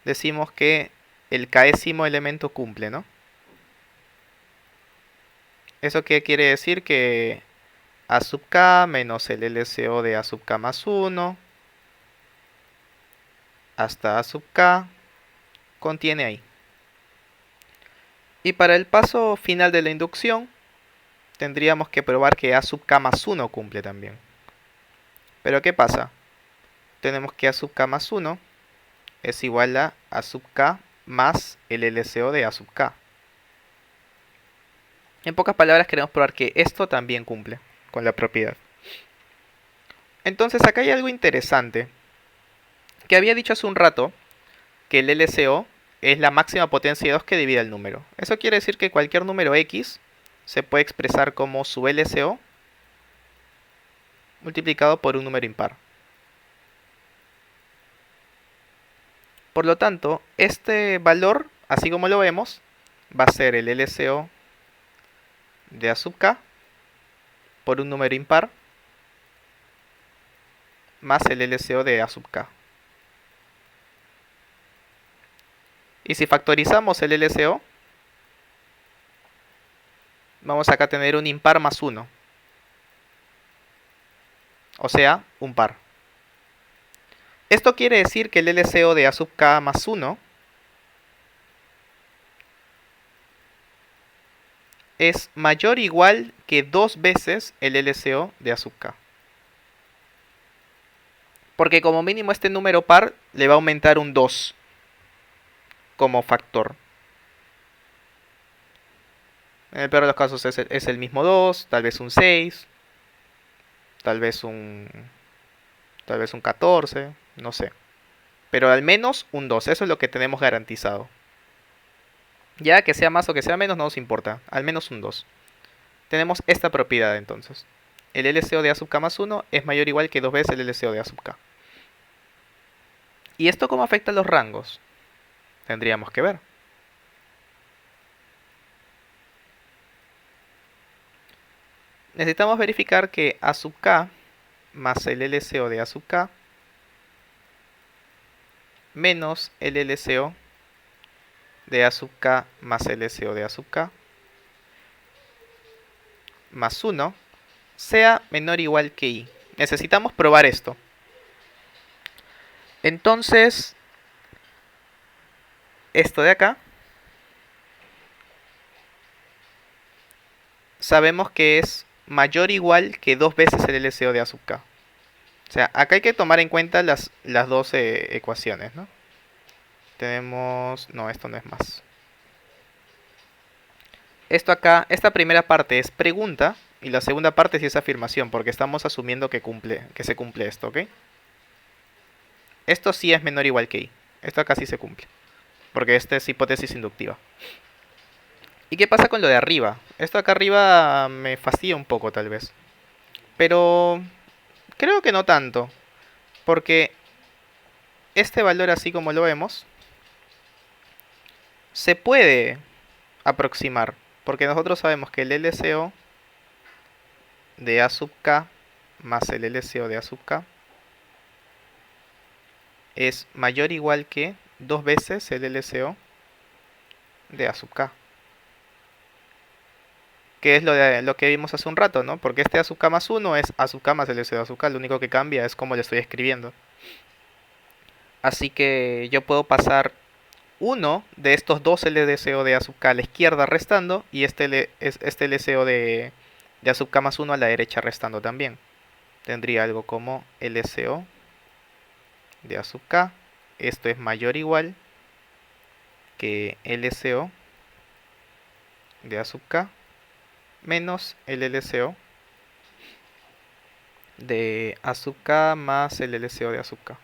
Speaker 1: decimos que el késimo elemento cumple, ¿no? ¿Eso qué quiere decir? Que A sub k menos el LCO de A sub k más 1 hasta A sub k contiene ahí. Y para el paso final de la inducción, tendríamos que probar que A sub k más 1 cumple también. Pero ¿qué pasa? Tenemos que A sub k más 1 es igual a A sub k más el LCO de A sub k. En pocas palabras, queremos probar que esto también cumple con la propiedad. Entonces acá hay algo interesante, que había dicho hace un rato que el LCO es la máxima potencia de 2 que divide el número. Eso quiere decir que cualquier número X se puede expresar como su LCO multiplicado por un número impar. Por lo tanto, este valor, así como lo vemos, va a ser el LCO de A sub k por un número impar más el LCO de A sub k. Y si factorizamos el LCO, vamos acá a tener un impar más 1. O sea, un par. Esto quiere decir que el LCO de A sub k más 1 es mayor o igual que 2 veces el LCO de A sub k. Porque como mínimo este número par le va a aumentar un 2 como factor. En el peor de los casos es el mismo 2, tal vez un 6, tal vez un 14, no sé. Pero al menos un 2, eso es lo que tenemos garantizado. Ya que sea más o que sea menos no nos importa, al menos un 2. Tenemos esta propiedad entonces. El LCO de A sub k más 1 es mayor o igual que 2 veces el LCO de A sub k. ¿Y esto cómo afecta a los rangos? Tendríamos que ver. Necesitamos verificar que A sub k más el LCO de A sub k menos el LCO de A sub k más el LCO de A sub k más 1 sea menor o igual que i. Necesitamos probar esto. Entonces, esto de acá, sabemos que es mayor o igual que 2 veces el LCO de A sub k. O sea, acá hay que tomar en cuenta las dos ecuaciones, ¿no? Tenemos... no, esto no es más. Esto acá, esta primera parte es pregunta y la segunda parte sí es afirmación, porque estamos asumiendo que se cumple esto, ¿ok? Esto sí es menor o igual que i. Esto acá sí se cumple, porque esta es hipótesis inductiva. ¿Y qué pasa con lo de arriba? Esto acá arriba me fastidia un poco tal vez. Pero creo que no tanto, porque este valor así como lo vemos se puede aproximar, porque nosotros sabemos que el LCO de A sub k más el LCO de A sub k es mayor o igual que 2 veces el LCO de A sub k. Que es lo que vimos hace un rato, ¿no? Porque este A sub k más 1 es A sub k más el LCO de A sub k. Lo único que cambia es cómo lo estoy escribiendo. Así que yo puedo pasar uno de estos dos LCO de A sub k a la izquierda restando y este LCO de A sub k más 1 a la derecha restando también. Tendría algo como LCO de A sub k. Esto es mayor o igual que LCO de A sub k menos el LCO de A sub k más el LCO de A sub k.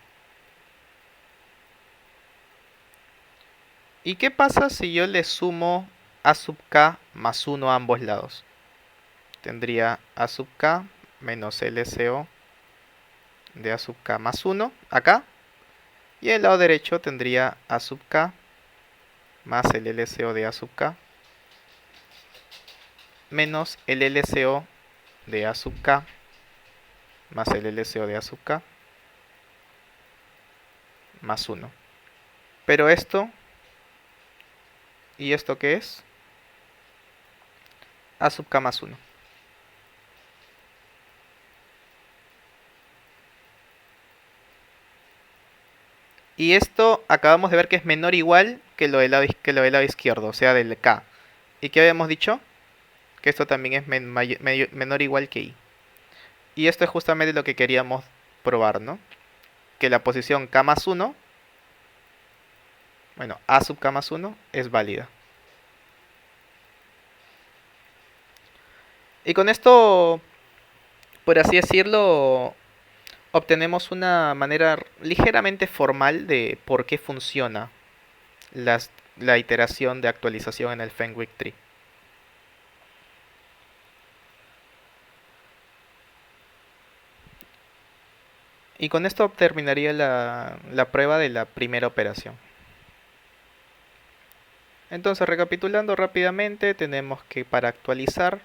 Speaker 1: ¿Y qué pasa si yo le sumo A sub k más 1 a ambos lados? Tendría A sub k menos LCO de A sub k más 1 acá. Y el lado derecho tendría A sub k más el LCO de A sub k menos el LCO de A sub k más el LCO de A sub k más 1. Pero esto, ¿y esto qué es? A sub k más 1. Y esto acabamos de ver que es menor o igual que lo del lado izquierdo, o sea, del k. ¿Y qué habíamos dicho? Que esto también es menor o igual que i. Y esto es justamente lo que queríamos probar, ¿no? Que la posición k más 1, bueno, a sub k más 1 es válida. Y con esto, por así decirlo, obtenemos una manera ligeramente formal de por qué funciona la iteración de actualización en el Fenwick Tree. Y con esto terminaría la prueba de la primera operación. Entonces, recapitulando rápidamente, tenemos que para actualizar,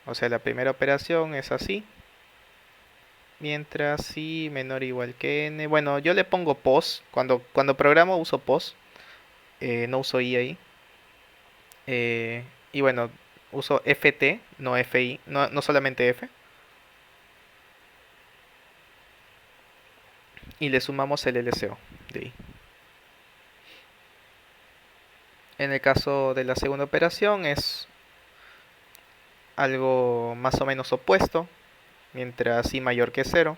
Speaker 1: o sea, la primera operación es así. Mientras i menor o igual que n. Bueno, yo le pongo pos. Cuando programo uso pos. No uso i ahí. Y bueno, uso ft, no fi. No solamente f. Y le sumamos el LCO de i. En el caso de la segunda operación es algo más o menos opuesto. Mientras i mayor que 0,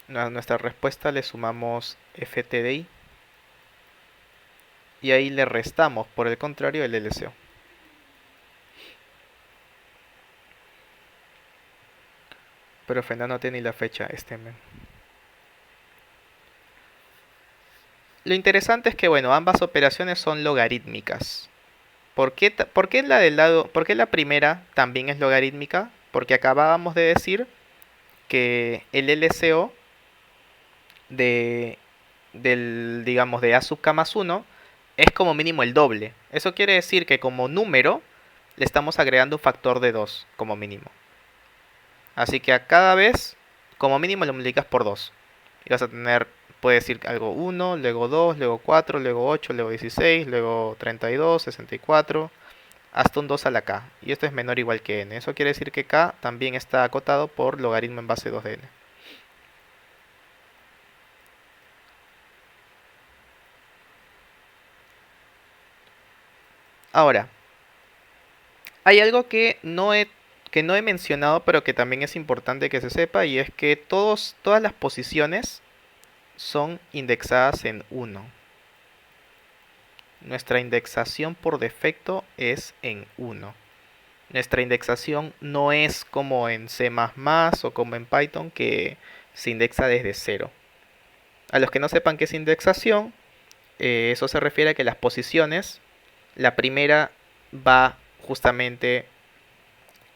Speaker 1: a nuestra respuesta le sumamos ft de i. Y ahí le restamos, por el contrario, el LCO. Pero Fenda no tiene ni la fecha este men. Lo interesante es que, bueno, ambas operaciones son logarítmicas. ¿Por qué la primera también es logarítmica? Porque acabábamos de decir que el LCO de, digamos, de A sub k más 1 es como mínimo el doble. Eso quiere decir que como número le estamos agregando un factor de 2 como mínimo. Así que a cada vez, como mínimo, lo multiplicas por 2. Y vas a tener, puedes decir algo 1, luego 2, luego 4, luego 8, luego 16, luego 32, 64, hasta un 2 a la k. Y esto es menor o igual que n. Eso quiere decir que k también está acotado por logaritmo en base 2 de n. Ahora, hay algo que no he mencionado, pero que también es importante que se sepa, y es que todas las posiciones son indexadas en 1. Nuestra indexación por defecto es en 1. Nuestra indexación no es como en C++ o como en Python, que se indexa desde 0. A los que no sepan qué es indexación, eso se refiere a que las posiciones, la primera va justamente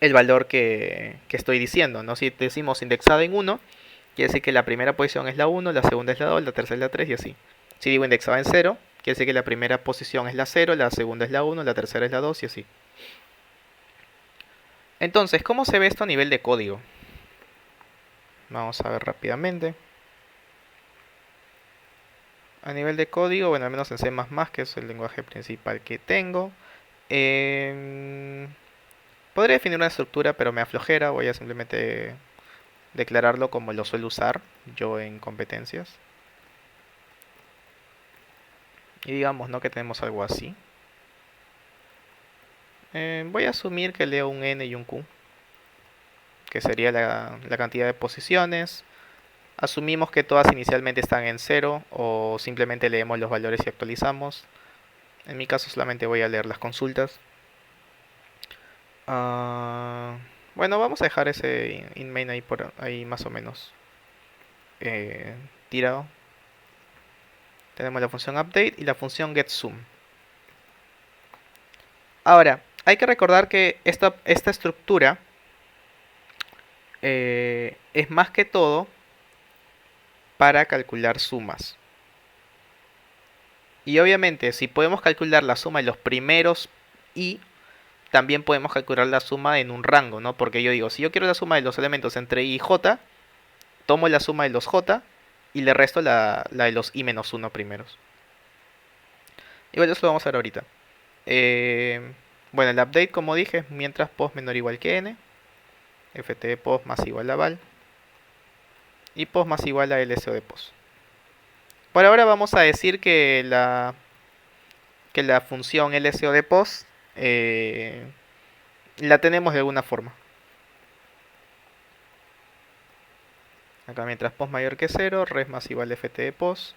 Speaker 1: el valor que estoy diciendo, ¿no? Si decimos indexado en 1, quiere decir que la primera posición es la 1, la segunda es la 2, la tercera es la 3 y así. Si digo indexado en 0, quiere decir que la primera posición es la 0, la segunda es la 1, la tercera es la 2 y así. Entonces, ¿cómo se ve esto a nivel de código? Vamos a ver rápidamente. A nivel de código, bueno, al menos en C++, que es el lenguaje principal que tengo. Podría definir una estructura, pero me aflojera. Voy a simplemente declararlo como lo suelo usar yo en competencias. Y digamos, ¿no? Que tenemos algo así. Voy a asumir que leo un n y un q, que sería la cantidad de posiciones. Asumimos que todas inicialmente están en 0 o simplemente leemos los valores y actualizamos. En mi caso solamente voy a leer las consultas. Bueno, vamos a dejar ese in-main ahí, ahí más o menos tirado. Tenemos la función update y la función getSum. Ahora, hay que recordar que esta estructura es más que todo para calcular sumas. Y obviamente, si podemos calcular la suma de los primeros i, también podemos calcular la suma en un rango, ¿no? Porque yo digo, si yo quiero la suma de los elementos entre i y j, tomo la suma de los j y le resto la de los i-1 primeros. Igual eso lo vamos a ver ahorita. Eh, bueno, el update, como dije, es mientras post menor o igual que n, ft de post más igual a val, y post más igual a lso de post. Por ahora vamos a decir que la función lso de post la tenemos de alguna forma. Acá mientras post mayor que 0, res más igual a ft de post.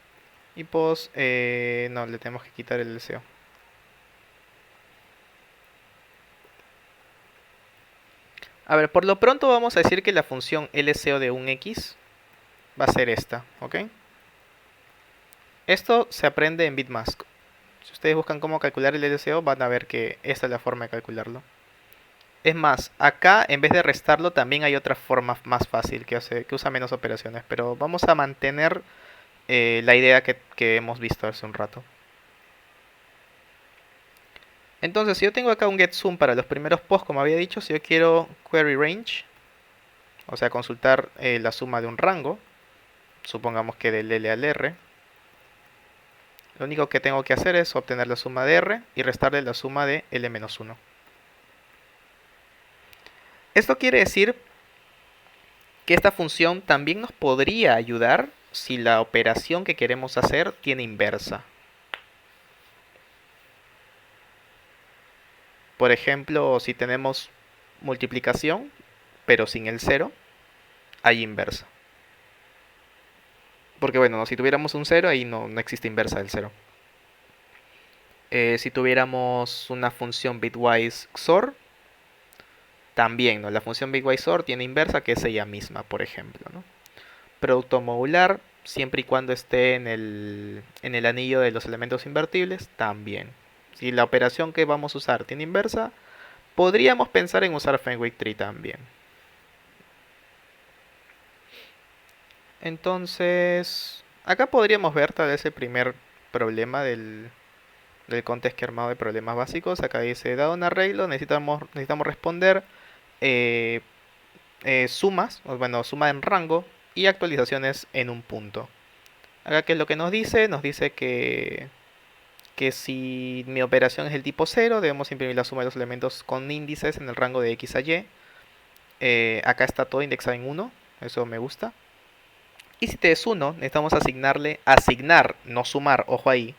Speaker 1: Y post, no, le tenemos que quitar el lso. A ver, por lo pronto vamos a decir que la función lso de un x va a ser esta, ¿ok? Esto se aprende en Bitmask. Si ustedes buscan cómo calcular el lso, van a ver que esta es la forma de calcularlo. Es más, acá en vez de restarlo también hay otra forma más fácil que usa menos operaciones, pero vamos a mantener la idea que hemos visto hace un rato. Entonces, si yo tengo acá un getSum para los primeros posts, como había dicho, si yo quiero query range, o sea, consultar la suma de un rango, supongamos que del L al R, lo único que tengo que hacer es obtener la suma de R y restarle la suma de L-1. Esto quiere decir que esta función también nos podría ayudar si la operación que queremos hacer tiene inversa. Por ejemplo, si tenemos multiplicación, pero sin el 0, hay inversa. Porque bueno, ¿no? Si tuviéramos un 0, ahí no existe inversa del 0. Si tuviéramos una función bitwise XOR, también, ¿no? La función bitwise XOR tiene inversa, que es ella misma, por ejemplo, ¿no? Producto modular, siempre y cuando esté en el anillo de los elementos invertibles, también. Si la operación que vamos a usar tiene inversa, podríamos pensar en usar Fenwick Tree también. Entonces, acá podríamos ver tal vez el primer problema del contest que he armado de problemas básicos. Acá dice, dado un arreglo, necesitamos responder eh, sumas, bueno, suma en rango y actualizaciones en un punto. Acá, ¿qué es lo que nos dice? Nos dice que si mi operación es del tipo 0, debemos imprimir la suma de los elementos con índices en el rango de x a y. Acá está todo indexado en 1, eso me gusta. Y si t es 1, necesitamos asignar, no sumar, ojo ahí.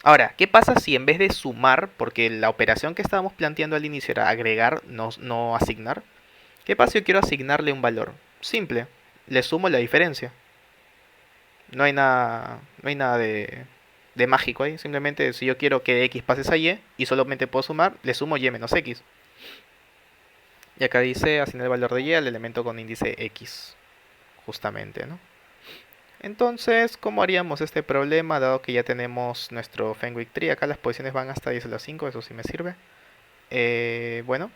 Speaker 1: Ahora, ¿qué pasa si en vez de sumar, porque la operación que estábamos planteando al inicio era agregar, no asignar? ¿Qué pasa si yo quiero asignarle un valor? Simple, le sumo la diferencia. No hay nada de mágico ahí. Simplemente si yo quiero que x pase a y y solamente puedo sumar, le sumo y menos x. Y acá dice asignar el valor de y al elemento con índice x, justamente, ¿no? Entonces, ¿cómo haríamos este problema dado que ya tenemos nuestro Fenwick Tree? Acá las posiciones van hasta 10 a la 5, eso sí me sirve. Bueno,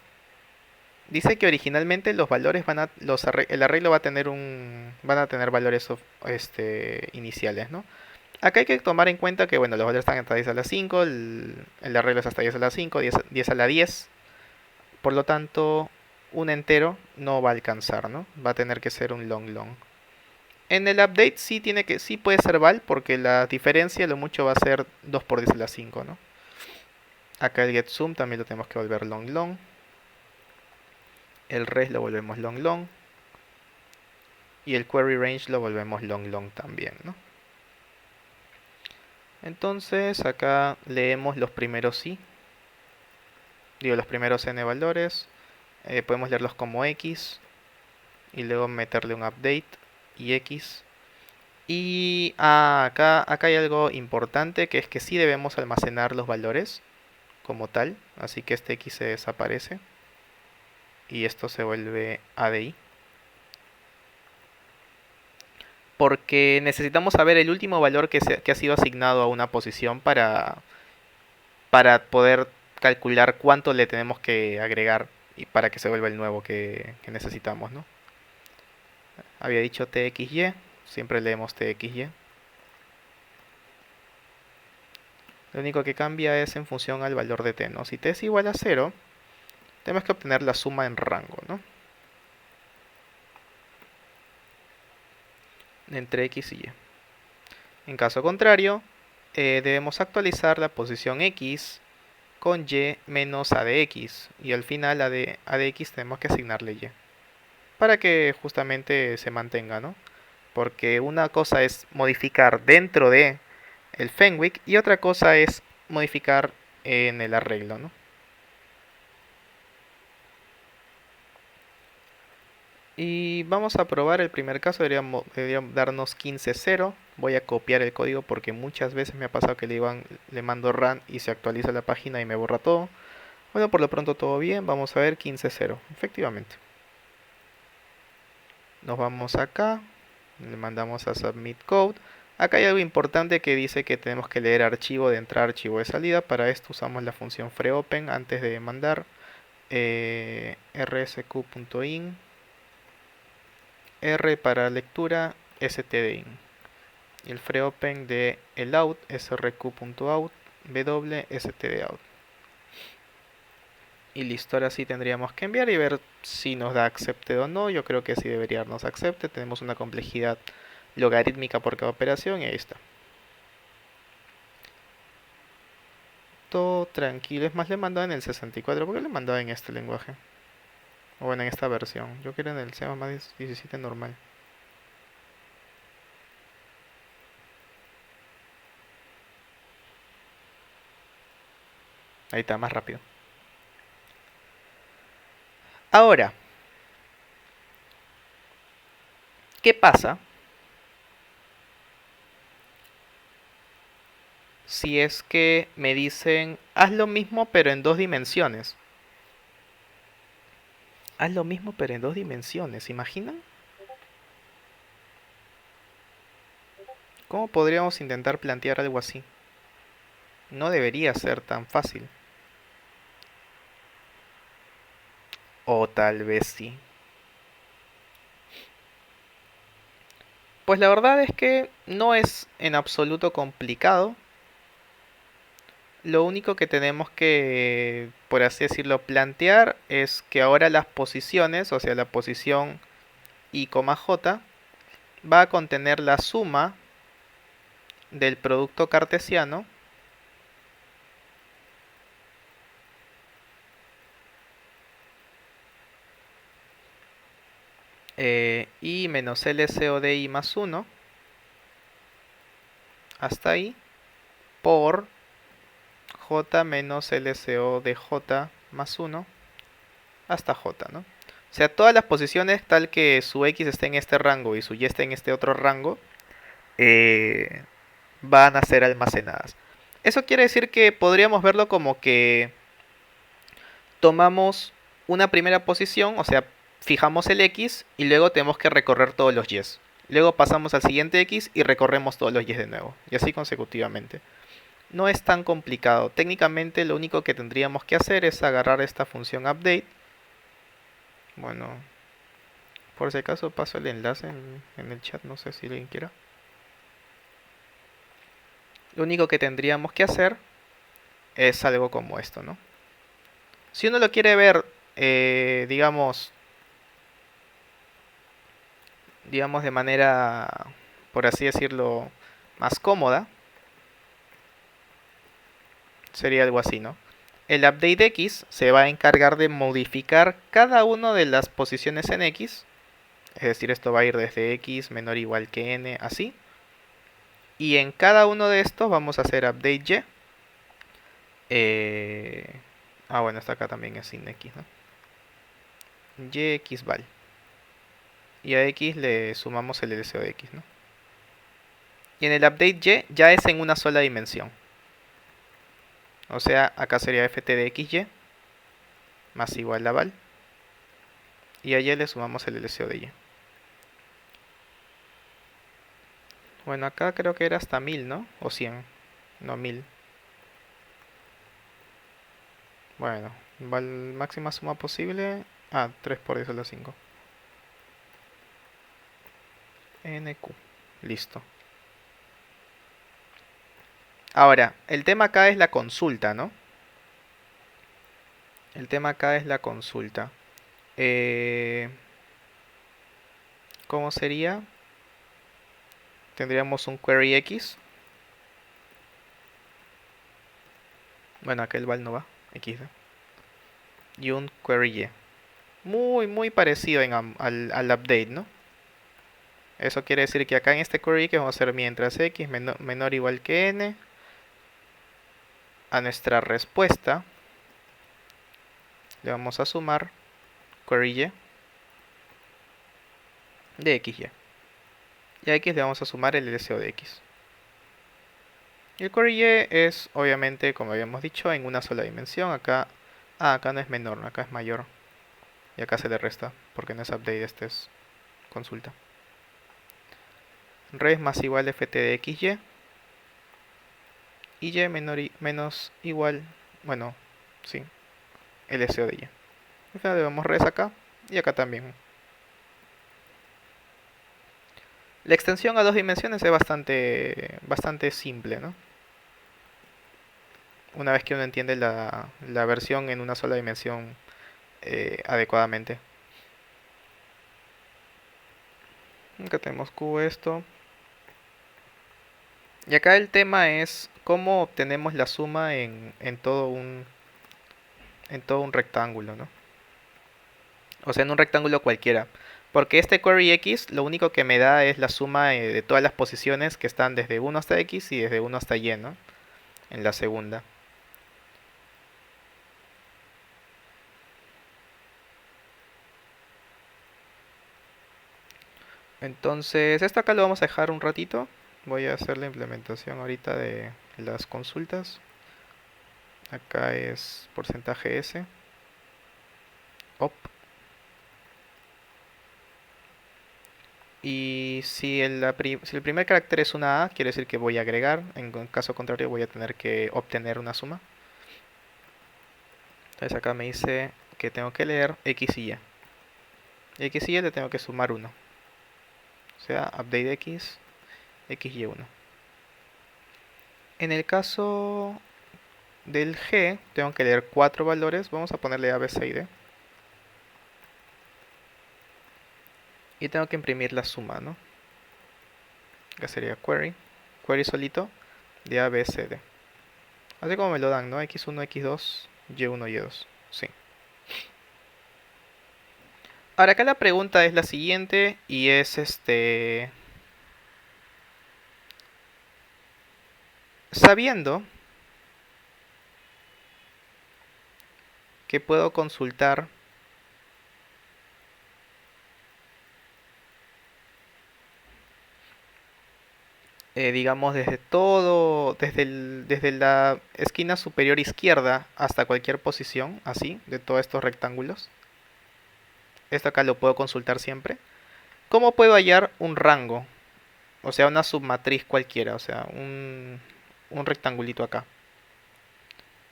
Speaker 1: dice que originalmente los valores el arreglo va a tener van a tener valores iniciales, ¿no? Acá hay que tomar en cuenta que, bueno, los valores están hasta 10 a la 5, el arreglo es hasta 10 a la 5, 10 a la 10. Por lo tanto, un entero no va a alcanzar, ¿no? Va a tener que ser un long. En el update sí puede ser val, porque la diferencia lo mucho va a ser 2 por 10 a la 5, ¿no? Acá el getSum también lo tenemos que volver long. El res lo volvemos long. Y el query range lo volvemos long también, ¿no? Entonces acá leemos los primeros los primeros n valores. Podemos leerlos como x y luego meterle un update y x. Y acá hay algo importante, que es que sí debemos almacenar los valores como tal. Así que este x se desaparece y esto se vuelve ADI. Porque necesitamos saber el último valor que ha sido asignado a una posición para poder calcular cuánto le tenemos que agregar y para que se vuelva el nuevo que necesitamos, ¿no? Había dicho txy, siempre leemos txy. Lo único que cambia es en función al valor de t, ¿no? Si t es igual a 0, tenemos que obtener la suma en rango, ¿no? Entre x y y. En caso contrario, debemos actualizar la posición x con y menos a de x. Y al final a de x tenemos que asignarle y. Para que justamente se mantenga, ¿no? Porque una cosa es modificar dentro de el Fenwick y otra cosa es modificar en el arreglo, ¿no? Y vamos a probar el primer caso, debería darnos 15.0. Voy a copiar el código porque muchas veces me ha pasado que le mando run y se actualiza la página y me borra todo. Bueno, por lo pronto todo bien, vamos a ver 15.0, efectivamente. Nos vamos acá, le mandamos a Submit Code. Acá hay algo importante que dice que tenemos que leer archivo de entrada, archivo de salida. Para esto usamos la función freeopen antes de mandar. rsq.in R para lectura, stdin. Y el freeopen de el out es rq.out, w stdout. Y listo, ahora sí tendríamos que enviar y ver si nos da accepted o no. Yo creo que sí debería darnos accepted. Tenemos una complejidad logarítmica por cada operación y ahí está. Todo tranquilo. Es más, le he mandado en el 64. ¿Por qué le he mandado en este lenguaje? O bueno, en esta versión. Yo quiero en el C++ 17 normal. Ahí está, más rápido. Ahora, ¿qué pasa si es que me dicen haz lo mismo pero en dos dimensiones? Haz lo mismo pero en dos dimensiones, ¿se imaginan? ¿Cómo podríamos intentar plantear algo así? No debería ser tan fácil. O tal vez sí. Pues la verdad es que no es en absoluto complicado. Lo único que tenemos que, por así decirlo, plantear es que ahora las posiciones, o sea, la posición i, j, va a contener la suma del producto cartesiano i menos LCO de i más 1 hasta ahí por j menos LCO de j más 1 hasta j, ¿no? O sea, todas las posiciones tal que su x esté en este rango y su y esté en este otro rango, eh, van a ser almacenadas. Eso quiere decir que podríamos verlo como que tomamos una primera posición, o sea, fijamos el x y luego tenemos que recorrer todos los y's. Luego pasamos al siguiente x y recorremos todos los y's de nuevo, y así consecutivamente. No es tan complicado. Técnicamente lo único que tendríamos que hacer es agarrar esta función update. Bueno, por si acaso paso el enlace en el chat, no sé si alguien quiera. Lo único que tendríamos que hacer es algo como esto, ¿no? Si uno lo quiere ver, digamos de manera, por así decirlo, más cómoda, sería algo así, ¿no? El update x se va a encargar de modificar cada una de las posiciones en x, es decir, esto va a ir desde x menor o igual que n, así. Y en cada uno de estos vamos a hacer update y. Bueno, esta acá también es sin x, ¿no? Y x val. Y a x le sumamos el LCO de x, ¿no? Y en el update y ya es en una sola dimensión. O sea, acá sería ft de xy más igual a val. Y a y le sumamos el LCO de y. Bueno, acá creo que era hasta 1000, ¿no? O 100. No, 1000. Bueno, máxima suma posible. 3 por 10 a la 5. NQ. Listo. Ahora, el tema acá es la consulta, ¿no? El tema acá es la consulta. Eh, ¿Cómo sería? Tendríamos un query X. Bueno, aquel val no va. X. Y un query Y. Muy parecido al update, ¿no? Eso quiere decir que acá en este query que vamos a hacer mientras x menor o igual que n, a nuestra respuesta le vamos a sumar query y de xy. Y a x le vamos a sumar el LCO de x. Y el query y es obviamente, como habíamos dicho, en una sola dimensión. Acá no es menor, ¿no? Acá es mayor. Y acá se le resta, porque no es update, este es consulta. Res más igual ft de xy. Y y menos igual, bueno, sí, LCO de y. Al final le damos res acá y acá también. La extensión a dos dimensiones es bastante simple, ¿no? Una vez que uno entiende la versión en una sola dimensión adecuadamente. Acá tenemos Q esto. Y acá el tema es cómo obtenemos la suma en todo un rectángulo, ¿no? O sea, en un rectángulo cualquiera. Porque este query x lo único que me da es la suma de todas las posiciones que están desde 1 hasta x y desde 1 hasta y, ¿no? En la segunda. Entonces, esto acá lo vamos a dejar un ratito. Voy a hacer la implementación ahorita de las consultas. Acá es porcentaje S. Op. Y si el primer carácter es una A, quiere decir que voy a agregar. En caso contrario, voy a tener que obtener una suma. Entonces acá me dice que tengo que leer X y Y. Y X y Y le tengo que sumar 1. O sea, update X, X y 1. En el caso del G, tengo que leer 4 valores. Vamos a ponerle A, B, C y D. Y tengo que imprimir la suma, ¿no? Acá sería query solito, de A, B, C, D. Así como me lo dan, ¿no? X1, X2, Y1, Y2. Sí. Ahora acá la pregunta es la siguiente y es sabiendo que puedo consultar digamos desde la esquina superior izquierda hasta cualquier posición, así, de todos estos rectángulos. Esto acá lo puedo consultar siempre. ¿Cómo puedo hallar un rango? O sea, una submatriz cualquiera, o sea, un rectangulito acá.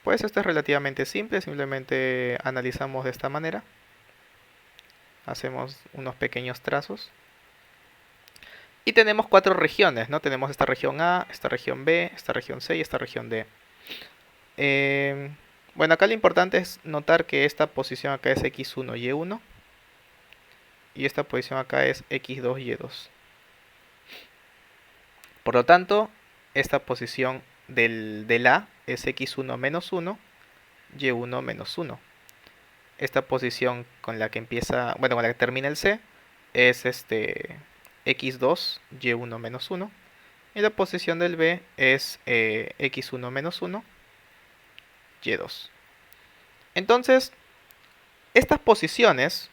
Speaker 1: Pues esto es relativamente simple, simplemente analizamos de esta manera. Hacemos unos pequeños trazos. Y tenemos cuatro regiones, ¿no? Tenemos esta región A, esta región B, esta región C y esta región D. Bueno, acá lo importante es notar que esta posición acá es X1, Y1. Y esta posición acá es X2, Y2. Por lo tanto, esta posición del A es X1 menos 1, Y1 menos 1. Esta posición con la que empieza, bueno, con la que termina el C es X2, Y1 menos 1. Y la posición del B es X1 menos 1, Y2. Entonces, estas posiciones,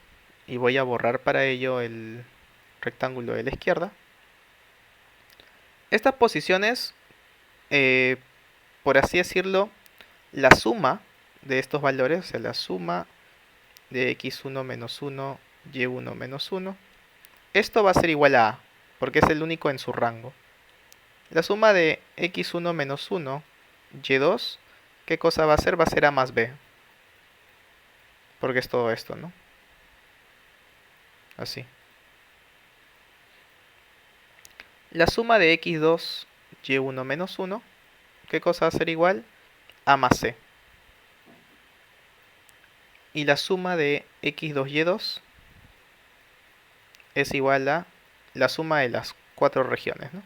Speaker 1: y voy a borrar para ello el rectángulo de la izquierda, estas posiciones, eh, por así decirlo, la suma de estos valores, o sea, la suma de x1 menos 1, y1 menos 1, esto va a ser igual a porque es el único en su rango. La suma de x1 menos 1, y2, ¿qué cosa va a ser? Va a ser a más b, porque es todo esto, ¿no? Así. La suma de x2, y1 menos 1 ¿qué cosa va a ser igual? A más c. Y la suma de x2y2 es igual a la suma de las cuatro regiones, ¿no?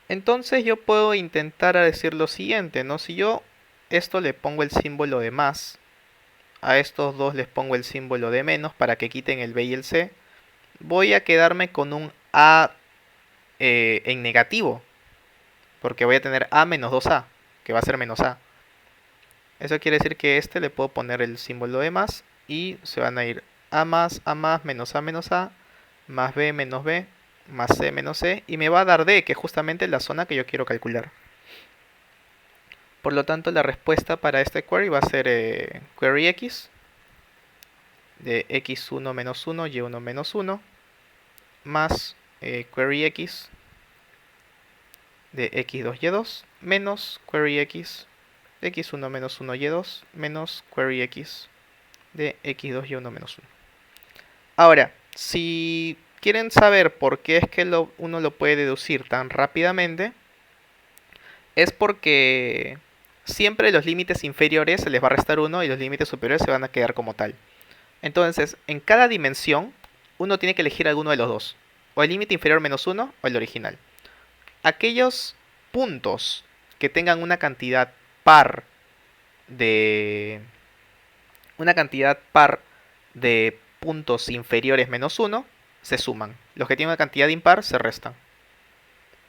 Speaker 1: Entonces yo puedo intentar decir lo siguiente, ¿no? Si yo esto le pongo el símbolo de más, a estos dos les pongo el símbolo de menos para que quiten el b y el c, voy a quedarme con un a en negativo, porque voy a tener a menos 2a, que va a ser menos a. Eso quiere decir que este le puedo poner el símbolo de más y se van a ir a más, menos a, más b, más c menos c, y me va a dar d, que es justamente la zona que yo quiero calcular. Por lo tanto, la respuesta para este query va a ser query x de x1 menos 1, y1 menos 1, más query x de x2, y2, menos query x de x1 menos 1, y2, menos query x de x2, y1 menos 1. Ahora, si quieren saber por qué es que uno lo puede deducir tan rápidamente, es porque siempre los límites inferiores se les va a restar 1 y los límites superiores se van a quedar como tal. Entonces, en cada dimensión, uno tiene que elegir alguno de los dos. O el límite inferior menos 1 o el original. Aquellos puntos que tengan una cantidad par de puntos inferiores menos 1 se suman. Los que tienen una cantidad impar se restan.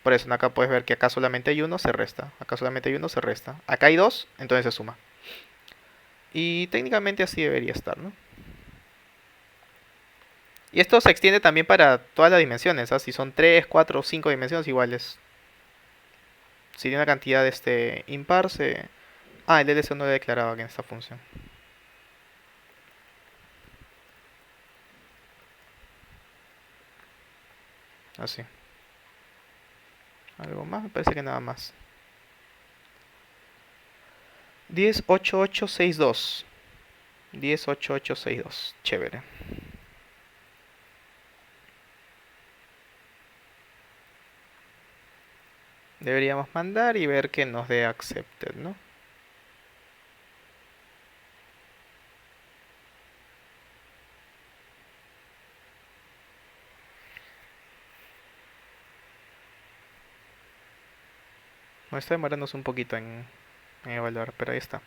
Speaker 1: Por eso acá puedes ver que acá solamente hay uno, se resta. Acá solamente hay uno, se resta. Acá hay dos, entonces se suma. Y técnicamente así debería estar, ¿no? Y esto se extiende también para todas las dimensiones, ¿ah? Si son 3, 4 o 5 dimensiones iguales. Si tiene una cantidad impar, se... Ah, el LC no lo declaraba aquí en esta función. Así. ¿Algo más? Me parece que nada más. 108862. 108862. Chévere. Deberíamos mandar y ver que nos dé accepted, ¿no? Nos está demorándose un poquito en evaluar, pero ahí está.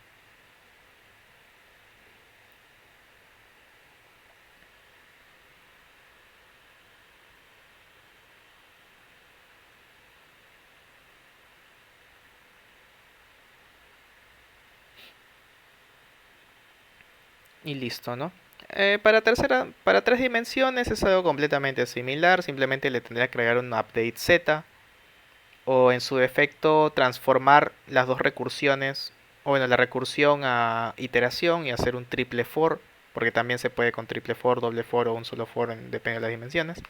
Speaker 1: Y listo, ¿no? Para tres dimensiones es algo completamente similar. Simplemente le tendría que agregar un update z. O en su defecto transformar las dos recursiones. O bueno, la recursión a iteración y hacer un triple for. Porque también se puede con triple for, doble for o un solo for, depende de las dimensiones.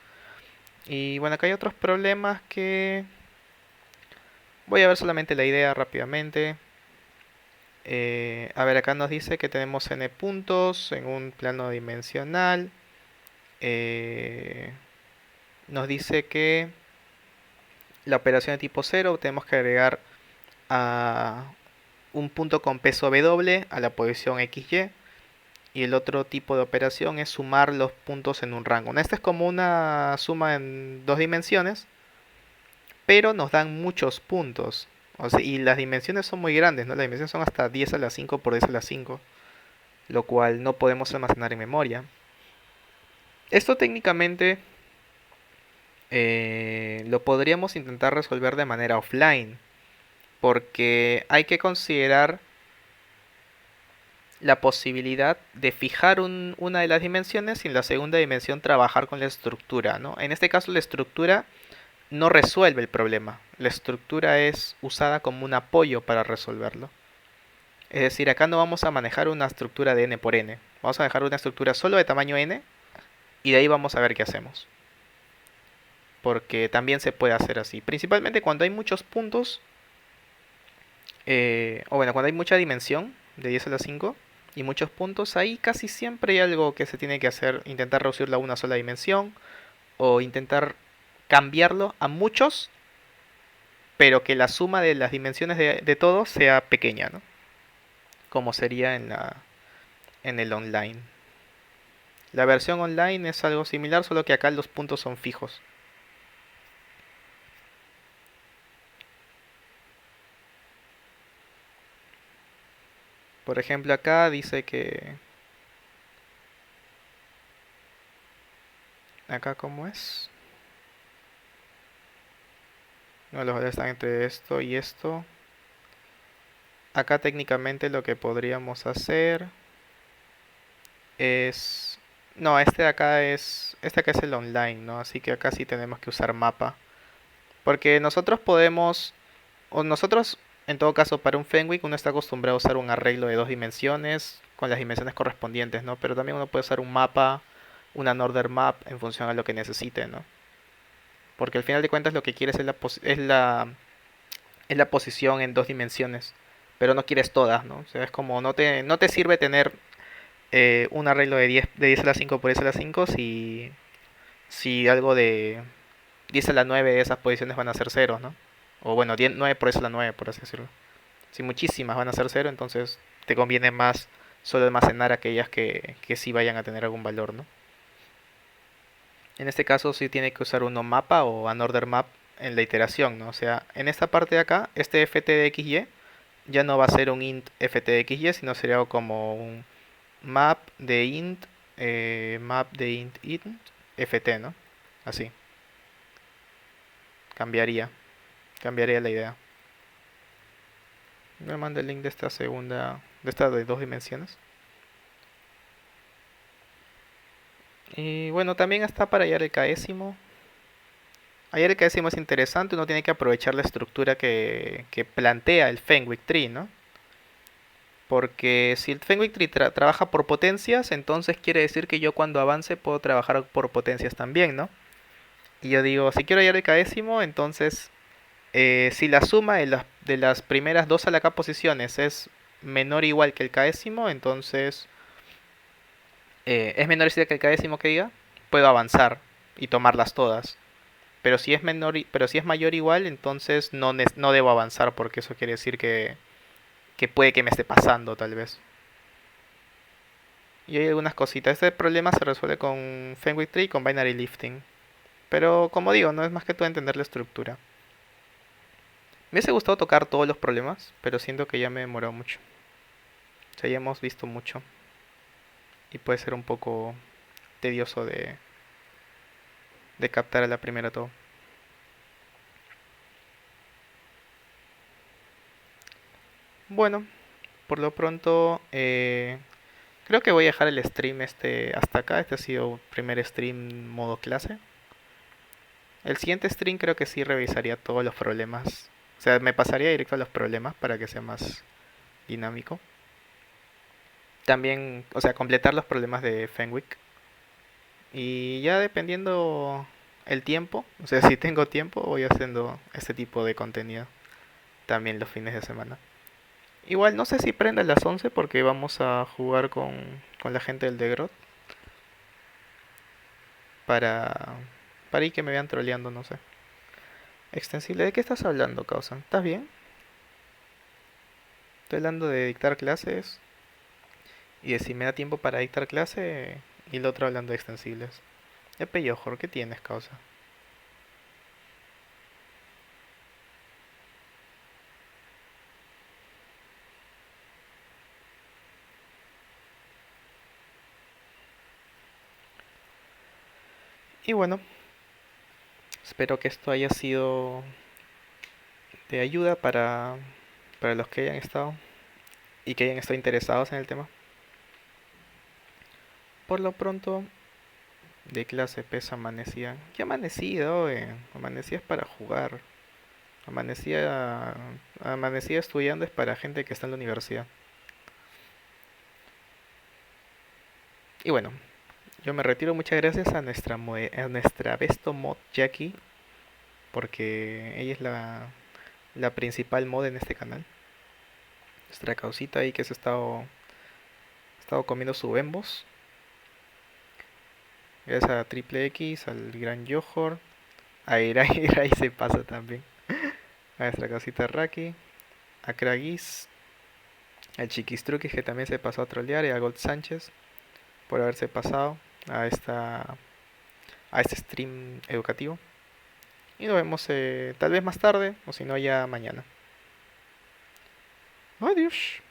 Speaker 1: Y bueno, acá hay otros problemas que... Voy a ver solamente la idea rápidamente. A ver, acá nos dice que tenemos n puntos en un plano dimensional. Nos dice que la operación de tipo 0 tenemos que agregar a un punto con peso w a la posición xy. Y el otro tipo de operación es sumar los puntos en un rango. Esta es como una suma en dos dimensiones, pero nos dan muchos puntos. O sea, y las dimensiones son muy grandes, ¿no? Las dimensiones son hasta 10 a la 5 por 10 a la 5, lo cual no podemos almacenar en memoria. Esto técnicamente lo podríamos intentar resolver de manera offline, porque hay que considerar la posibilidad de fijar una de las dimensiones y en la segunda dimensión trabajar con la estructura, ¿no? En este caso la estructura no resuelve el problema, la estructura es usada como un apoyo para resolverlo. Es decir, acá no vamos a manejar una estructura de n por n, vamos a dejar una estructura solo de tamaño n y de ahí vamos a ver qué hacemos. Porque también se puede hacer así, principalmente cuando hay muchos puntos, o bueno, cuando hay mucha dimensión de 10 a la 5 y muchos puntos, ahí casi siempre hay algo que se tiene que hacer, intentar reducirlo a una sola dimensión o intentar cambiarlo a muchos pero que la suma de las dimensiones de todo sea pequeña, ¿no? Como sería en el online. La versión online es algo similar, solo que acá los puntos son fijos. Por ejemplo, acá dice que... Acá, ¿cómo es? No, los valores están entre esto y esto. Acá técnicamente lo que podríamos hacer es... No, este de acá es... Este acá es el online, ¿no? Así que acá sí tenemos que usar mapa. Porque nosotros podemos... O nosotros, en todo caso, para un Fenwick uno está acostumbrado a usar un arreglo de dos dimensiones con las dimensiones correspondientes, ¿no? Pero también uno puede usar un mapa, una Northern Map en función a lo que necesite, ¿no? Porque al final de cuentas lo que quieres es es la posición en dos dimensiones, pero no quieres todas, ¿no? O sea, es como no te sirve tener un arreglo de 10 a la 5 por 10 a la 5 si algo de 10 a la 9 de esas posiciones van a ser ceros, ¿no? O bueno, 10 9 por eso a la 9, por así decirlo. Si muchísimas van a ser cero, entonces te conviene más solo almacenar aquellas que sí vayan a tener algún valor, ¿no? En este caso sí tiene que usar uno mapa o an order map en la iteración, ¿no? O sea, en esta parte de acá, este ft de xy ya no va a ser un int ft de xy, sino sería como un map de int ft, ¿no? Así, cambiaría, cambiaría la idea. Me manda el link de esta segunda, de esta de dos dimensiones. Y bueno, también está para hallar el késimo. Hallar el késimo es interesante, uno tiene que aprovechar la estructura que plantea el Fenwick Tree, ¿no? Porque si el Fenwick Tree trabaja por potencias, entonces quiere decir que yo cuando avance puedo trabajar por potencias también, ¿no? Y yo digo, si quiero hallar el késimo, entonces si la suma de las primeras dos a la k posiciones es menor o igual que el késimo, entonces es menor o igual que el késimo que diga, puedo avanzar y tomarlas todas. Pero si es menor, pero si es mayor o igual, entonces no debo avanzar porque eso quiere decir que puede que me esté pasando tal vez. Y hay algunas cositas. Este problema se resuelve con Fenwick Tree y con Binary Lifting. Pero como digo, no es más que todo entender la estructura. Me hubiese gustado tocar todos los problemas, pero siento que ya me he demorado mucho. O sea, ya hemos visto mucho. Y puede ser un poco tedioso de captar a la primera todo. Bueno, por lo pronto creo que voy a dejar el stream este hasta acá. Este ha sido el primer stream modo clase. El siguiente stream creo que sí revisaría todos los problemas. O sea, me pasaría directo a los problemas para que sea más dinámico. También, o sea, completar los problemas de Fenwick. Y ya dependiendo el tiempo, o sea, si tengo tiempo, voy haciendo este tipo de contenido también los fines de semana. Igual no sé si prenda a las 11 porque vamos a jugar con la gente del Degrot para, para ir que me vean troleando, no sé. Extensible, ¿de qué estás hablando, causa? ¿Estás bien? Estoy hablando de dictar clases y de si me da tiempo para dictar clase y el otro hablando de extensibles. Epe, Yojor, ¿qué tienes, causa? Y bueno, espero que esto haya sido de ayuda para los que hayan estado y que hayan estado interesados en el tema. Por lo pronto, de clase pesa amanecía. ¿Qué amanecida, oye? Amanecía es para jugar. Amanecía, amanecía estudiando es para gente que está en la universidad. Y bueno, yo me retiro. Muchas gracias a a nuestra Besto Mod Jackie, porque ella es la principal mod en este canal. Nuestra causita ahí que se ha estado comiendo su Bembos. Gracias a Triple X, al gran Johor, a Irai, Irai se pasa también. a nuestra casita Raki, a Kragis, al Chiquistruquis que también se pasó a trolear y a Gold Sánchez por haberse pasado a a este stream educativo. Y nos vemos tal vez más tarde o si no ya mañana. Adiós.